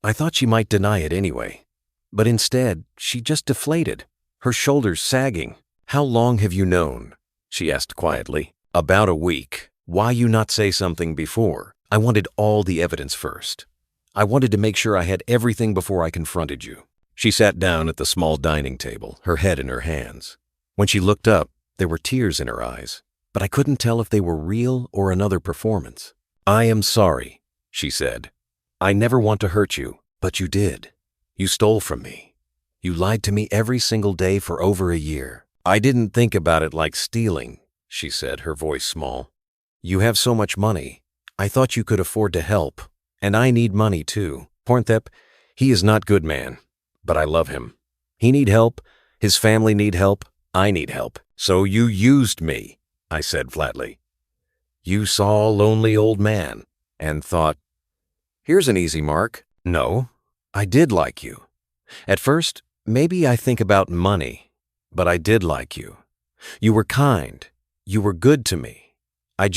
I thought she might deny it anyway. But instead, she just deflated, her shoulders sagging. How long have you known? She asked quietly. About a week. Why you not say something before? I wanted all the evidence first. I wanted to make sure I had everything before I confronted you. She sat down at the small dining table, her head in her hands. When she looked up, there were tears in her eyes, but I couldn't tell if they were real or another performance. I am sorry, she said. I never want to hurt you, but you did. You stole from me. You lied to me every single day for over a year. I didn't think about it like stealing, she said, her voice small. You have so much money. I thought you could afford to help. And I need money too. Pornthep, he is not good man, but I love him. He need help. His family need help. I need help. So you used me, I said flatly. You saw a lonely old man and thought, here's an easy mark. No, I did like you. At first, maybe I think about money, but I did like you. You were kind. You were good to me. I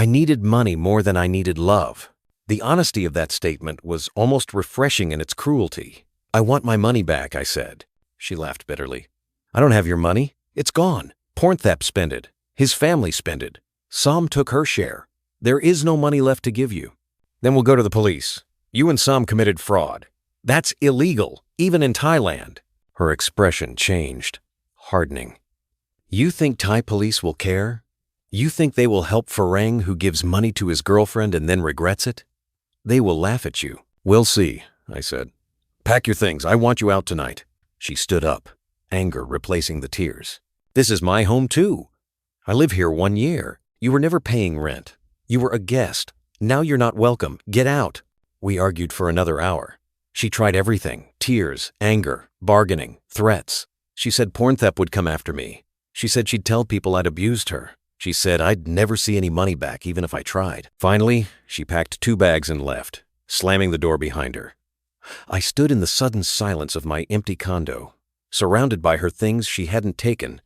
needed money more than I needed love. The honesty of that statement was almost refreshing in its cruelty. I want my money back, I said. She laughed bitterly. I don't have your money. It's gone. Pornthep spent it. His family spent it. Sam took her share. There is no money left to give you. Then we'll go to the police. You and Sam committed fraud. That's illegal, even in Thailand. Her expression changed, hardening. You think Thai police will care? You think they will help Farang who gives money to his girlfriend and then regrets it? They will laugh at you. We'll see, I said. Pack your things. I want you out tonight. She stood up, anger replacing the tears. This is my home too. I live here 1 year. You were never paying rent. You were a guest. Now you're not welcome. Get out. We argued for another hour. She tried everything. Tears, anger, bargaining, threats. She said Pornthep would come after me. She said she'd tell people I'd abused her. She said I'd never see any money back even if I tried. Finally, she packed 2 bags and left, slamming the door behind her. I stood in the sudden silence of my empty condo, surrounded by her things she hadn't taken,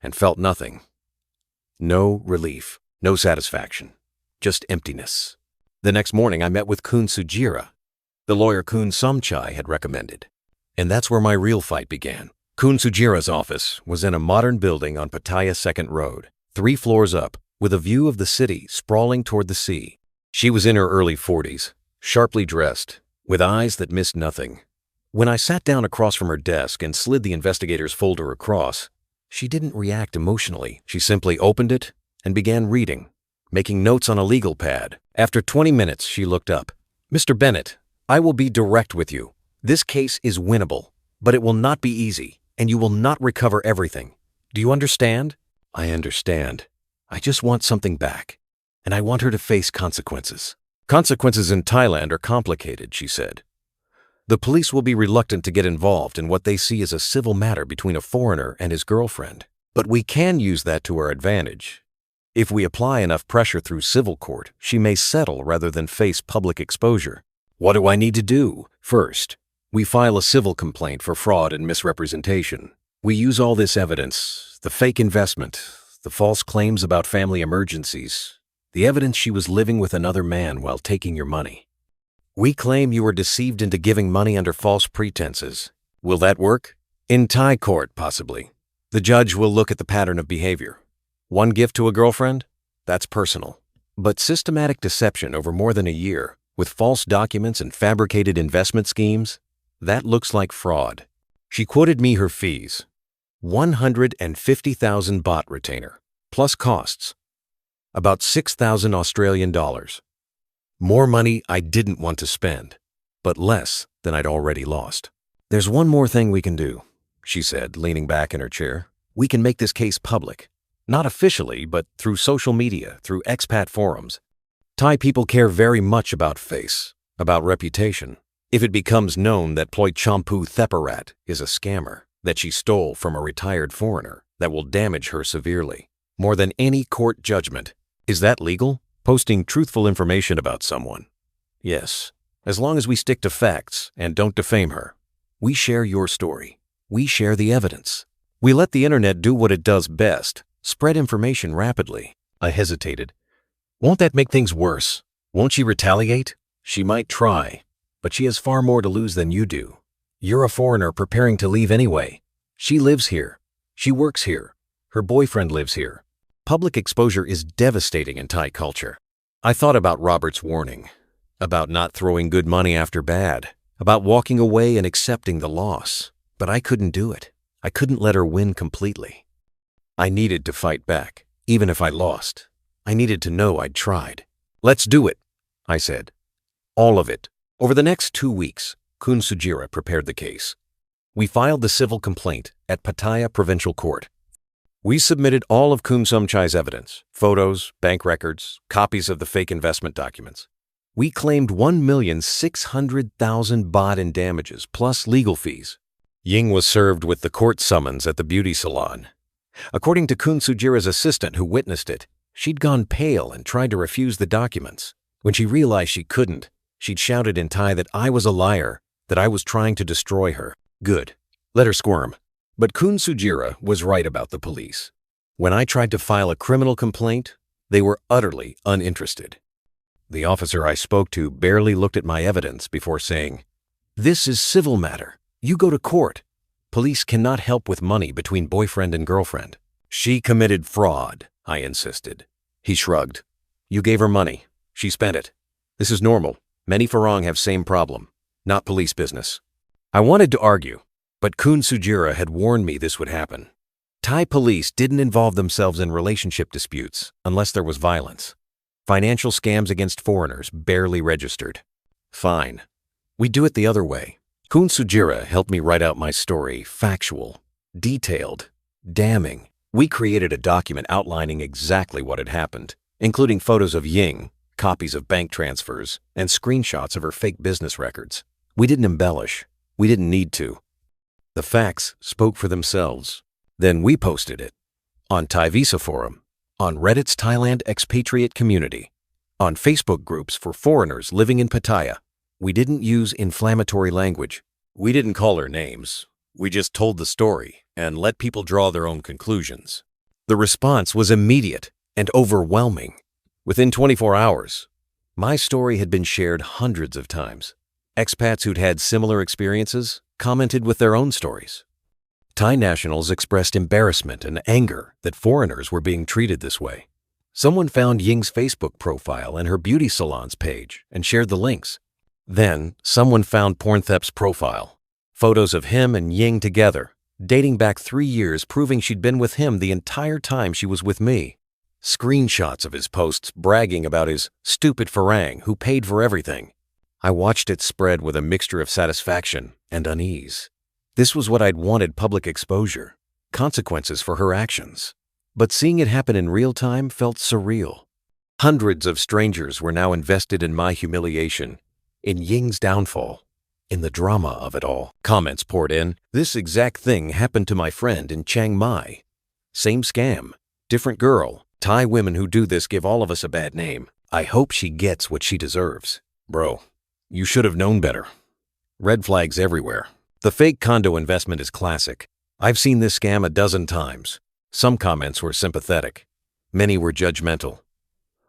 and felt nothing. No relief, no satisfaction, just emptiness. The next morning I met with Kun Sujira, the lawyer Kun Somchai had recommended. And that's where my real fight began. Kun Sujira's office was in a modern building on Pattaya 2nd Road, 3 floors up, with a view of the city sprawling toward the sea. She was in her early 40s, sharply dressed, with eyes that missed nothing. When I sat down across from her desk and slid the investigator's folder across, she didn't react emotionally. She simply opened it and began reading, making notes on a legal pad. After 20 minutes, she looked up. "Mr. Bennett, I will be direct with you. This case is winnable, but it will not be easy, and you will not recover everything. Do you understand?" "I understand. I just want something back, and I want her to face consequences." "Consequences in Thailand are complicated," she said. "The police will be reluctant to get involved in what they see as a civil matter between a foreigner and his girlfriend. But we can use that to our advantage. If we apply enough pressure through civil court, she may settle rather than face public exposure. What do I need to do? First, we file a civil complaint for fraud and misrepresentation. We use all this evidence, the fake investment, the false claims about family emergencies, the evidence she was living with another man while taking your money. We claim you were deceived into giving money under false pretenses. Will that work? In Thai court, possibly. The judge will look at the pattern of behavior. One gift to a girlfriend? That's personal. But systematic deception over more than a year, with false documents and fabricated investment schemes, that looks like fraud." She quoted me her fees. 150,000 baht retainer, plus costs. About 6,000 Australian dollars. More money I didn't want to spend, but less than I'd already lost. "There's one more thing we can do," she said, leaning back in her chair. "We can make this case public. Not officially, but through social media, through expat forums. Thai people care very much about face, about reputation. If it becomes known that Ploy Champu Theparat is a scammer, that she stole from a retired foreigner, that will damage her severely, more than any court judgment. Is that legal? Posting truthful information about someone? Yes, as long as we stick to facts and don't defame her. We share your story. We share the evidence. We let the internet do what it does best, spread information rapidly." I hesitated. "Won't that make things worse? Won't she retaliate?" "She might try, but she has far more to lose than you do. You're a foreigner preparing to leave anyway. She lives here. She works here. Her boyfriend lives here. Public exposure is devastating in Thai culture." I thought about Robert's warning, about not throwing good money after bad, about walking away and accepting the loss. But I couldn't do it. I couldn't let her win completely. I needed to fight back, even if I lost. I needed to know I'd tried. "Let's do it," I said. "All of it." Over the next 2 weeks, Kun Sujira prepared the case. We filed the civil complaint at Pattaya Provincial Court. We submitted all of Kun Somchai's evidence, photos, bank records, copies of the fake investment documents. We claimed 1,600,000 baht in damages, plus legal fees. Ying was served with the court summons at the beauty salon. According to Kun Sujira's assistant who witnessed it, she'd gone pale and tried to refuse the documents. When she realized she couldn't, she'd shouted in Thai that I was a liar, that I was trying to destroy her. Good. Let her squirm. But Kun Sujira was right about the police. When I tried to file a criminal complaint, they were utterly uninterested. The officer I spoke to barely looked at my evidence before saying, "This is civil matter. You go to court. Police cannot help with money between boyfriend and girlfriend." "She committed fraud," I insisted. He shrugged. "You gave her money. She spent it. This is normal. Many Farang have same problem. Not police business." I wanted to argue, but Kun Sujira had warned me this would happen. Thai police didn't involve themselves in relationship disputes unless there was violence. Financial scams against foreigners barely registered. Fine. We do it the other way. Kun Sujira helped me write out my story, factual, detailed, damning. We created a document outlining exactly what had happened, including photos of Ying, copies of bank transfers, and screenshots of her fake business records. We didn't embellish. We didn't need to. The facts spoke for themselves. Then we posted it. On Thai Visa Forum, on Reddit's Thailand expatriate community, on Facebook groups for foreigners living in Pattaya. We didn't use inflammatory language. We didn't call her names. We just told the story and let people draw their own conclusions. The response was immediate and overwhelming. Within 24 hours, my story had been shared hundreds of times. Expats who'd had similar experiences commented with their own stories. Thai nationals expressed embarrassment and anger that foreigners were being treated this way. Someone found Ying's Facebook profile and her beauty salon's page and shared the links. Then, someone found Pornthep's profile. Photos of him and Ying together, dating back 3 years, proving she'd been with him the entire time she was with me. Screenshots of his posts bragging about his stupid Farang who paid for everything. I watched it spread with a mixture of satisfaction and unease. This was what I'd wanted: public exposure, consequences for her actions. But seeing it happen in real time felt surreal. Hundreds of strangers were now invested in my humiliation, in Ying's downfall, in the drama of it all. Comments poured in. This exact thing happened to my friend in Chiang Mai. Same scam, different girl. Thai women who do this give all of us a bad name. I hope she gets what she deserves. Bro, you should have known better. Red flags everywhere. The fake condo investment is classic. I've seen this scam a dozen times. Some comments were sympathetic. Many were judgmental.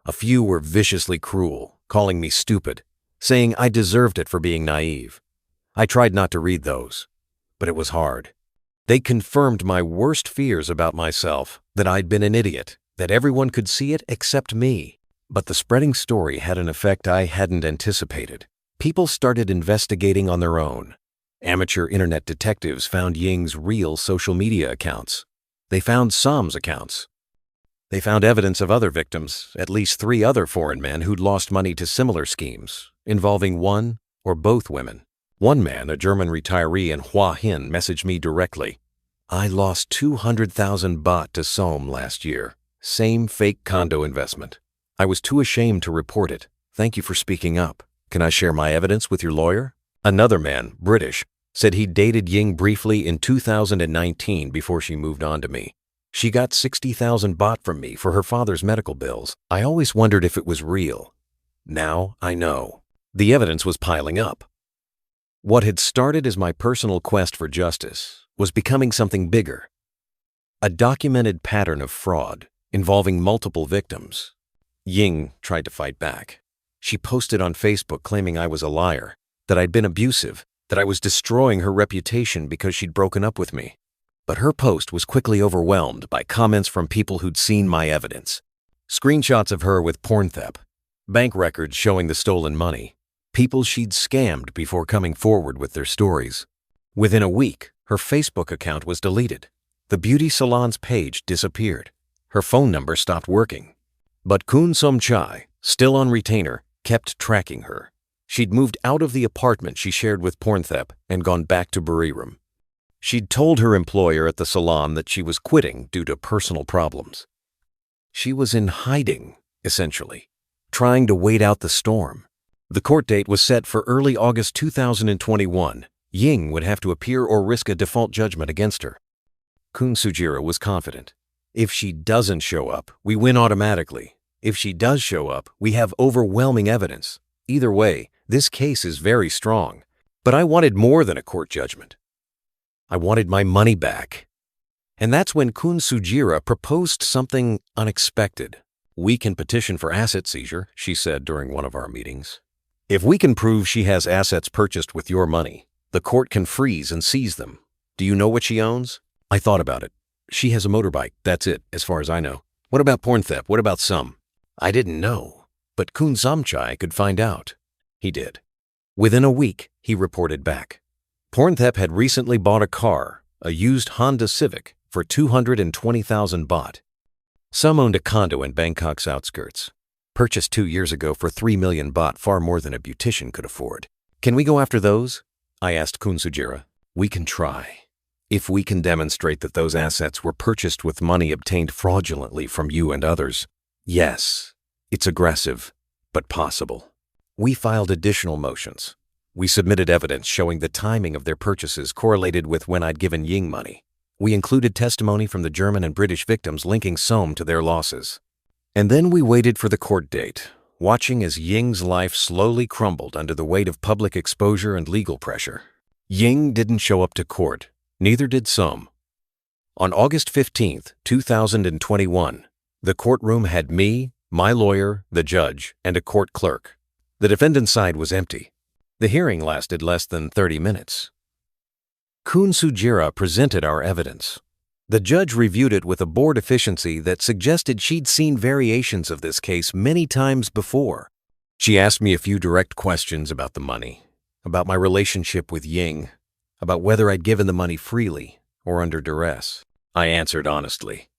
A few were viciously cruel, calling me stupid, saying I deserved it for being naive. I tried not to read those, but it was hard. They confirmed my worst fears about myself, that I'd been an idiot, that everyone could see it except me. But the spreading story had an effect I hadn't anticipated. People started investigating on their own. Amateur internet detectives found Ying's real social media accounts. They found Sam's accounts. They found evidence of other victims, at least 3 other foreign men who'd lost money to similar schemes, involving one or both women. One man, a German retiree in Hua Hin, messaged me directly. I lost 200,000 baht to Som last year. Same fake condo investment. I was too ashamed to report it. Thank you for speaking up. Can I share my evidence with your lawyer? Another man, British, said he dated Ying briefly in 2019 before she moved on to me. She got 60,000 baht from me for her father's medical bills. I always wondered if it was real. Now I know. The evidence was piling up. What had started as my personal quest for justice was becoming something bigger. A documented pattern of fraud involving multiple victims. Ying tried to fight back. She posted on Facebook claiming I was a liar, that I'd been abusive, that I was destroying her reputation because she'd broken up with me. But her post was quickly overwhelmed by comments from people who'd seen my evidence. Screenshots of her with Pornthep, bank records showing the stolen money, people she'd scammed before coming forward with their stories. Within a week, her Facebook account was deleted. The beauty salon's page disappeared. Her phone number stopped working. But Kun Somchai, still on retainer, kept tracking her. She'd moved out of the apartment she shared with Pornthep and gone back to Buriram. She'd told her employer at the salon that she was quitting due to personal problems. She was in hiding, essentially, trying to wait out the storm. The court date was set for early August 2021. Ying would have to appear or risk a default judgment against her. Kun Sujira was confident. If she doesn't show up, we win automatically. If she does show up, we have overwhelming evidence. Either way, this case is very strong. But I wanted more than a court judgment. I wanted my money back. And that's when Kun Sujira proposed something unexpected. We can petition for asset seizure, she said during one of our meetings. If we can prove she has assets purchased with your money, the court can freeze and seize them. Do you know what she owns? I thought about it. She has a motorbike, that's it, as far as I know. What about Pornthep? What about Sum? I didn't know, but Kun Somchai could find out. He did. Within a week, he reported back. Pornthep had recently bought a car, a used Honda Civic, for 220,000 baht. Sum owned a condo in Bangkok's outskirts. Purchased 2 years ago for 3 million baht, far more than a beautician could afford. Can we go after those? I asked Kun Sujira. We can try. If we can demonstrate that those assets were purchased with money obtained fraudulently from you and others. Yes, it's aggressive, but possible. We filed additional motions. We submitted evidence showing the timing of their purchases correlated with when I'd given Ying money. We included testimony from the German and British victims linking Som to their losses. And then we waited for the court date, watching as Ying's life slowly crumbled under the weight of public exposure and legal pressure. Ying didn't show up to court, neither did Som. On August 15, 2021, the courtroom had me, my lawyer, the judge, and a court clerk. The defendant's side was empty. The hearing lasted less than 30 minutes. Kun Sujira presented our evidence. The judge reviewed it with a board efficiency that suggested she'd seen variations of this case many times before. She asked me a few direct questions about the money, about my relationship with Ying, about whether I'd given the money freely or under duress. I answered honestly.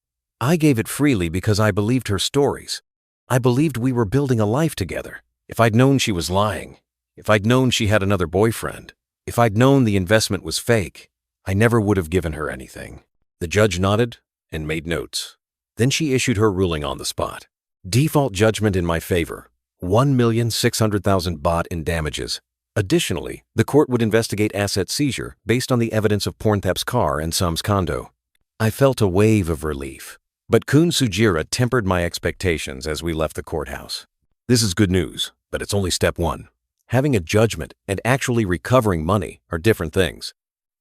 I gave it freely because I believed her stories. I believed we were building a life together. If I'd known she was lying, if I'd known she had another boyfriend, if I'd known the investment was fake, I never would have given her anything. The judge nodded and made notes. Then she issued her ruling on the spot. Default judgment in my favor, 1,600,000 baht in damages. Additionally, the court would investigate asset seizure based on the evidence of Pornthap's car and Sam's condo. I felt a wave of relief, but Kun Sujira tempered my expectations as we left the courthouse. This is good news, but it's only step one. Having a judgment and actually recovering money are different things.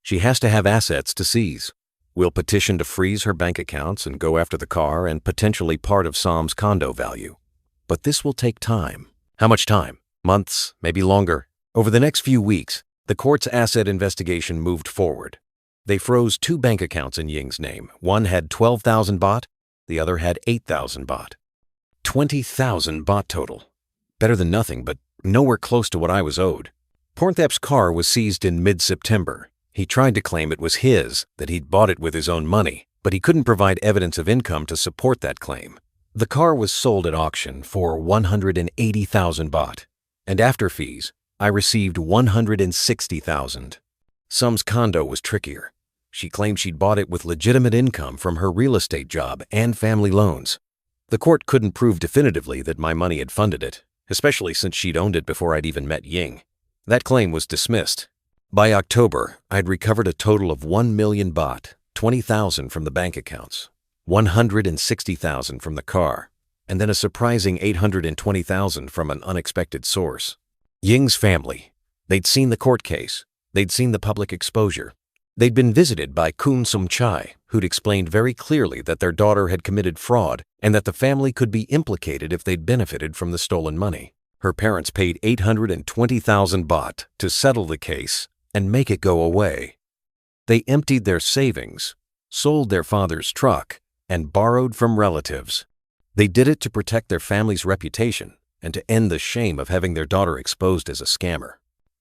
She has to have assets to seize. We'll petition to freeze her bank accounts and go after the car and potentially part of Sam's condo value. But this will take time. How much time? Months, maybe longer. Over the next few weeks, the court's asset investigation moved forward. They froze 2 bank accounts in Ying's name. One had 12,000 baht, the other had 8,000 baht. 20,000 baht total. Better than nothing, but nowhere close to what I was owed. Pornthap's car was seized in mid-September. He tried to claim it was his, that he'd bought it with his own money, but he couldn't provide evidence of income to support that claim. The car was sold at auction for 180,000 baht, and after fees, I received 160,000. Sam's condo was trickier. She claimed she'd bought it with legitimate income from her real estate job and family loans. The court couldn't prove definitively that my money had funded it, especially since she'd owned it before I'd even met Ying. That claim was dismissed. By October, I'd recovered a total of 1 million baht, 20,000 from the bank accounts, 160,000 from the car, and then a surprising 820,000 from an unexpected source. Ying's family. They'd seen the court case. They'd seen the public exposure. They'd been visited by Kun Sumchai, who'd explained very clearly that their daughter had committed fraud and that the family could be implicated if they'd benefited from the stolen money. Her parents paid 820,000 baht to settle the case and make it go away. They emptied their savings, sold their father's truck, and borrowed from relatives. They did it to protect their family's reputation and to end the shame of having their daughter exposed as a scammer.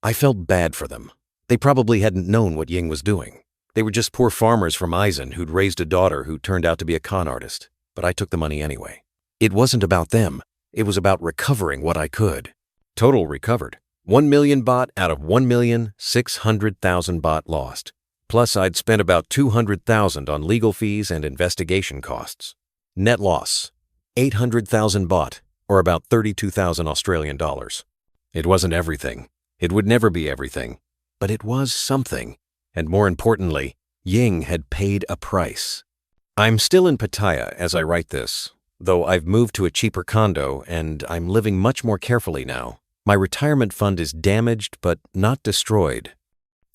I felt bad for them. They probably hadn't known what Ying was doing. They were just poor farmers from Aizen who'd raised a daughter who turned out to be a con artist, but I took the money anyway. It wasn't about them. It was about recovering what I could. Total recovered. 1 million baht out of 1,600,000 baht lost. Plus, I'd spent about 200,000 on legal fees and investigation costs. Net loss, 800,000 baht, or about 32,000 Australian dollars. It wasn't everything. It would never be everything. But it was something. And more importantly, Ying had paid a price. I'm still in Pattaya as I write this, though I've moved to a cheaper condo and I'm living much more carefully now. My retirement fund is damaged but not destroyed.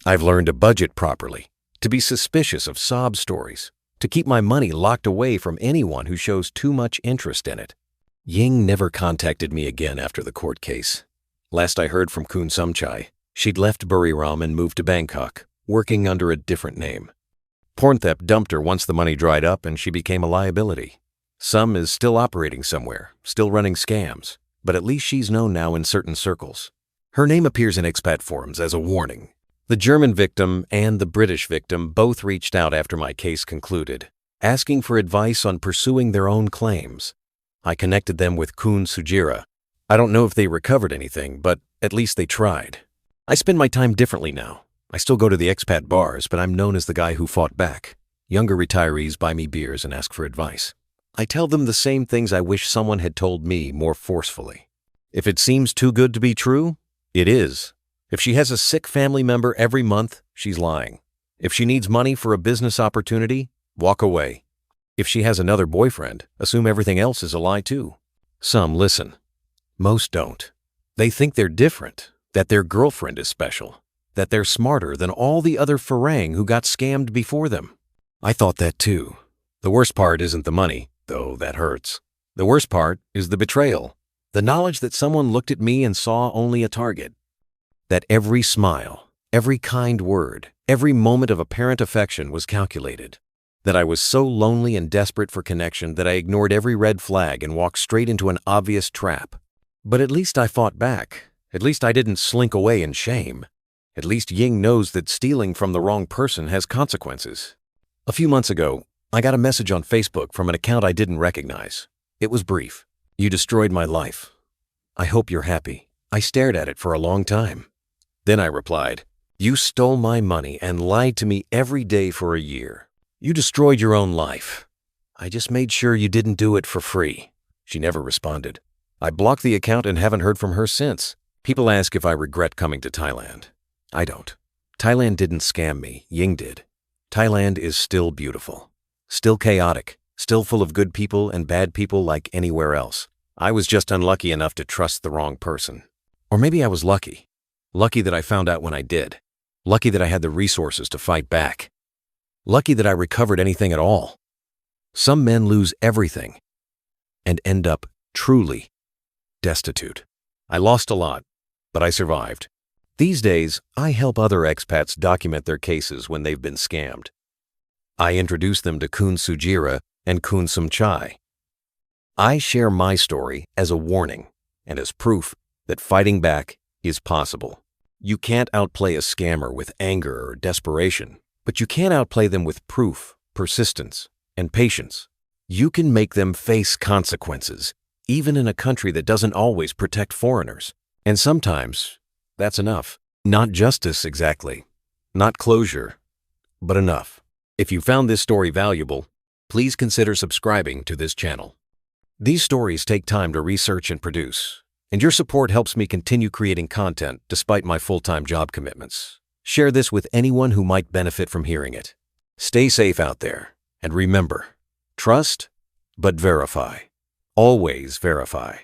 I've learned to budget properly, to be suspicious of sob stories, to keep my money locked away from anyone who shows too much interest in it. Ying never contacted me again after the court case. Last I heard from Kun Sumchai, she'd left Buriram and moved to Bangkok, working under a different name. Pornthap dumped her once the money dried up and she became a liability. Sum is still operating somewhere, still running scams, but at least she's known now in certain circles. Her name appears in expat forums as a warning. The German victim and the British victim both reached out after my case concluded, asking for advice on pursuing their own claims. I connected them with Kun Sujira. I don't know if they recovered anything, but at least they tried. I spend my time differently now. I still go to the expat bars, but I'm known as the guy who fought back. Younger retirees buy me beers and ask for advice. I tell them the same things I wish someone had told me more forcefully. If it seems too good to be true, it is. If she has a sick family member every month, she's lying. If she needs money for a business opportunity, walk away. If she has another boyfriend, assume everything else is a lie too. Some listen. Most don't. They think they're different, that their girlfriend is special, that they're smarter than all the other Farang who got scammed before them. I thought that too. The worst part isn't the money, though that hurts. The worst part is the betrayal. The knowledge that someone looked at me and saw only a target. That every smile, every kind word, Every moment of apparent affection was calculated. That I was so lonely and desperate for connection that I ignored every red flag and walked straight into an obvious trap. But at least I fought back. At least I didn't slink away in shame. At least Ying knows that stealing from the wrong person has consequences. A few months ago, I got a message on Facebook from an account I didn't recognize. It was brief. "You destroyed my life. I hope you're happy." I stared at it for a long time. Then I replied, "You stole my money and lied to me every day for a year. You destroyed your own life. I just made sure you didn't do it for free." She never responded. I blocked the account and haven't heard from her since. People ask if I regret coming to Thailand. I don't. Thailand didn't scam me, Ying did. Thailand is still beautiful. Still chaotic. Still full of good people and bad people like anywhere else. I was just unlucky enough to trust the wrong person. Or maybe I was lucky. Lucky that I found out when I did. Lucky that I had the resources to fight back. Lucky that I recovered anything at all. Some men lose everything and end up truly destitute. I lost a lot, but I survived. These days, I help other expats document their cases when they've been scammed. I introduce them to Kun Sujira and Kun Sumchai. I share my story as a warning and as proof that fighting back is possible. You can't outplay a scammer with anger or desperation, but you can outplay them with proof, persistence, and patience. You can make them face consequences, even in a country that doesn't always protect foreigners. And sometimes, that's enough. Not justice exactly, not closure, but enough. If you found this story valuable, please consider subscribing to this channel. These stories take time to research and produce, and your support helps me continue creating content despite my full-time job commitments. Share this with anyone who might benefit from hearing it. Stay safe out there, and remember, trust, but verify. Always verify.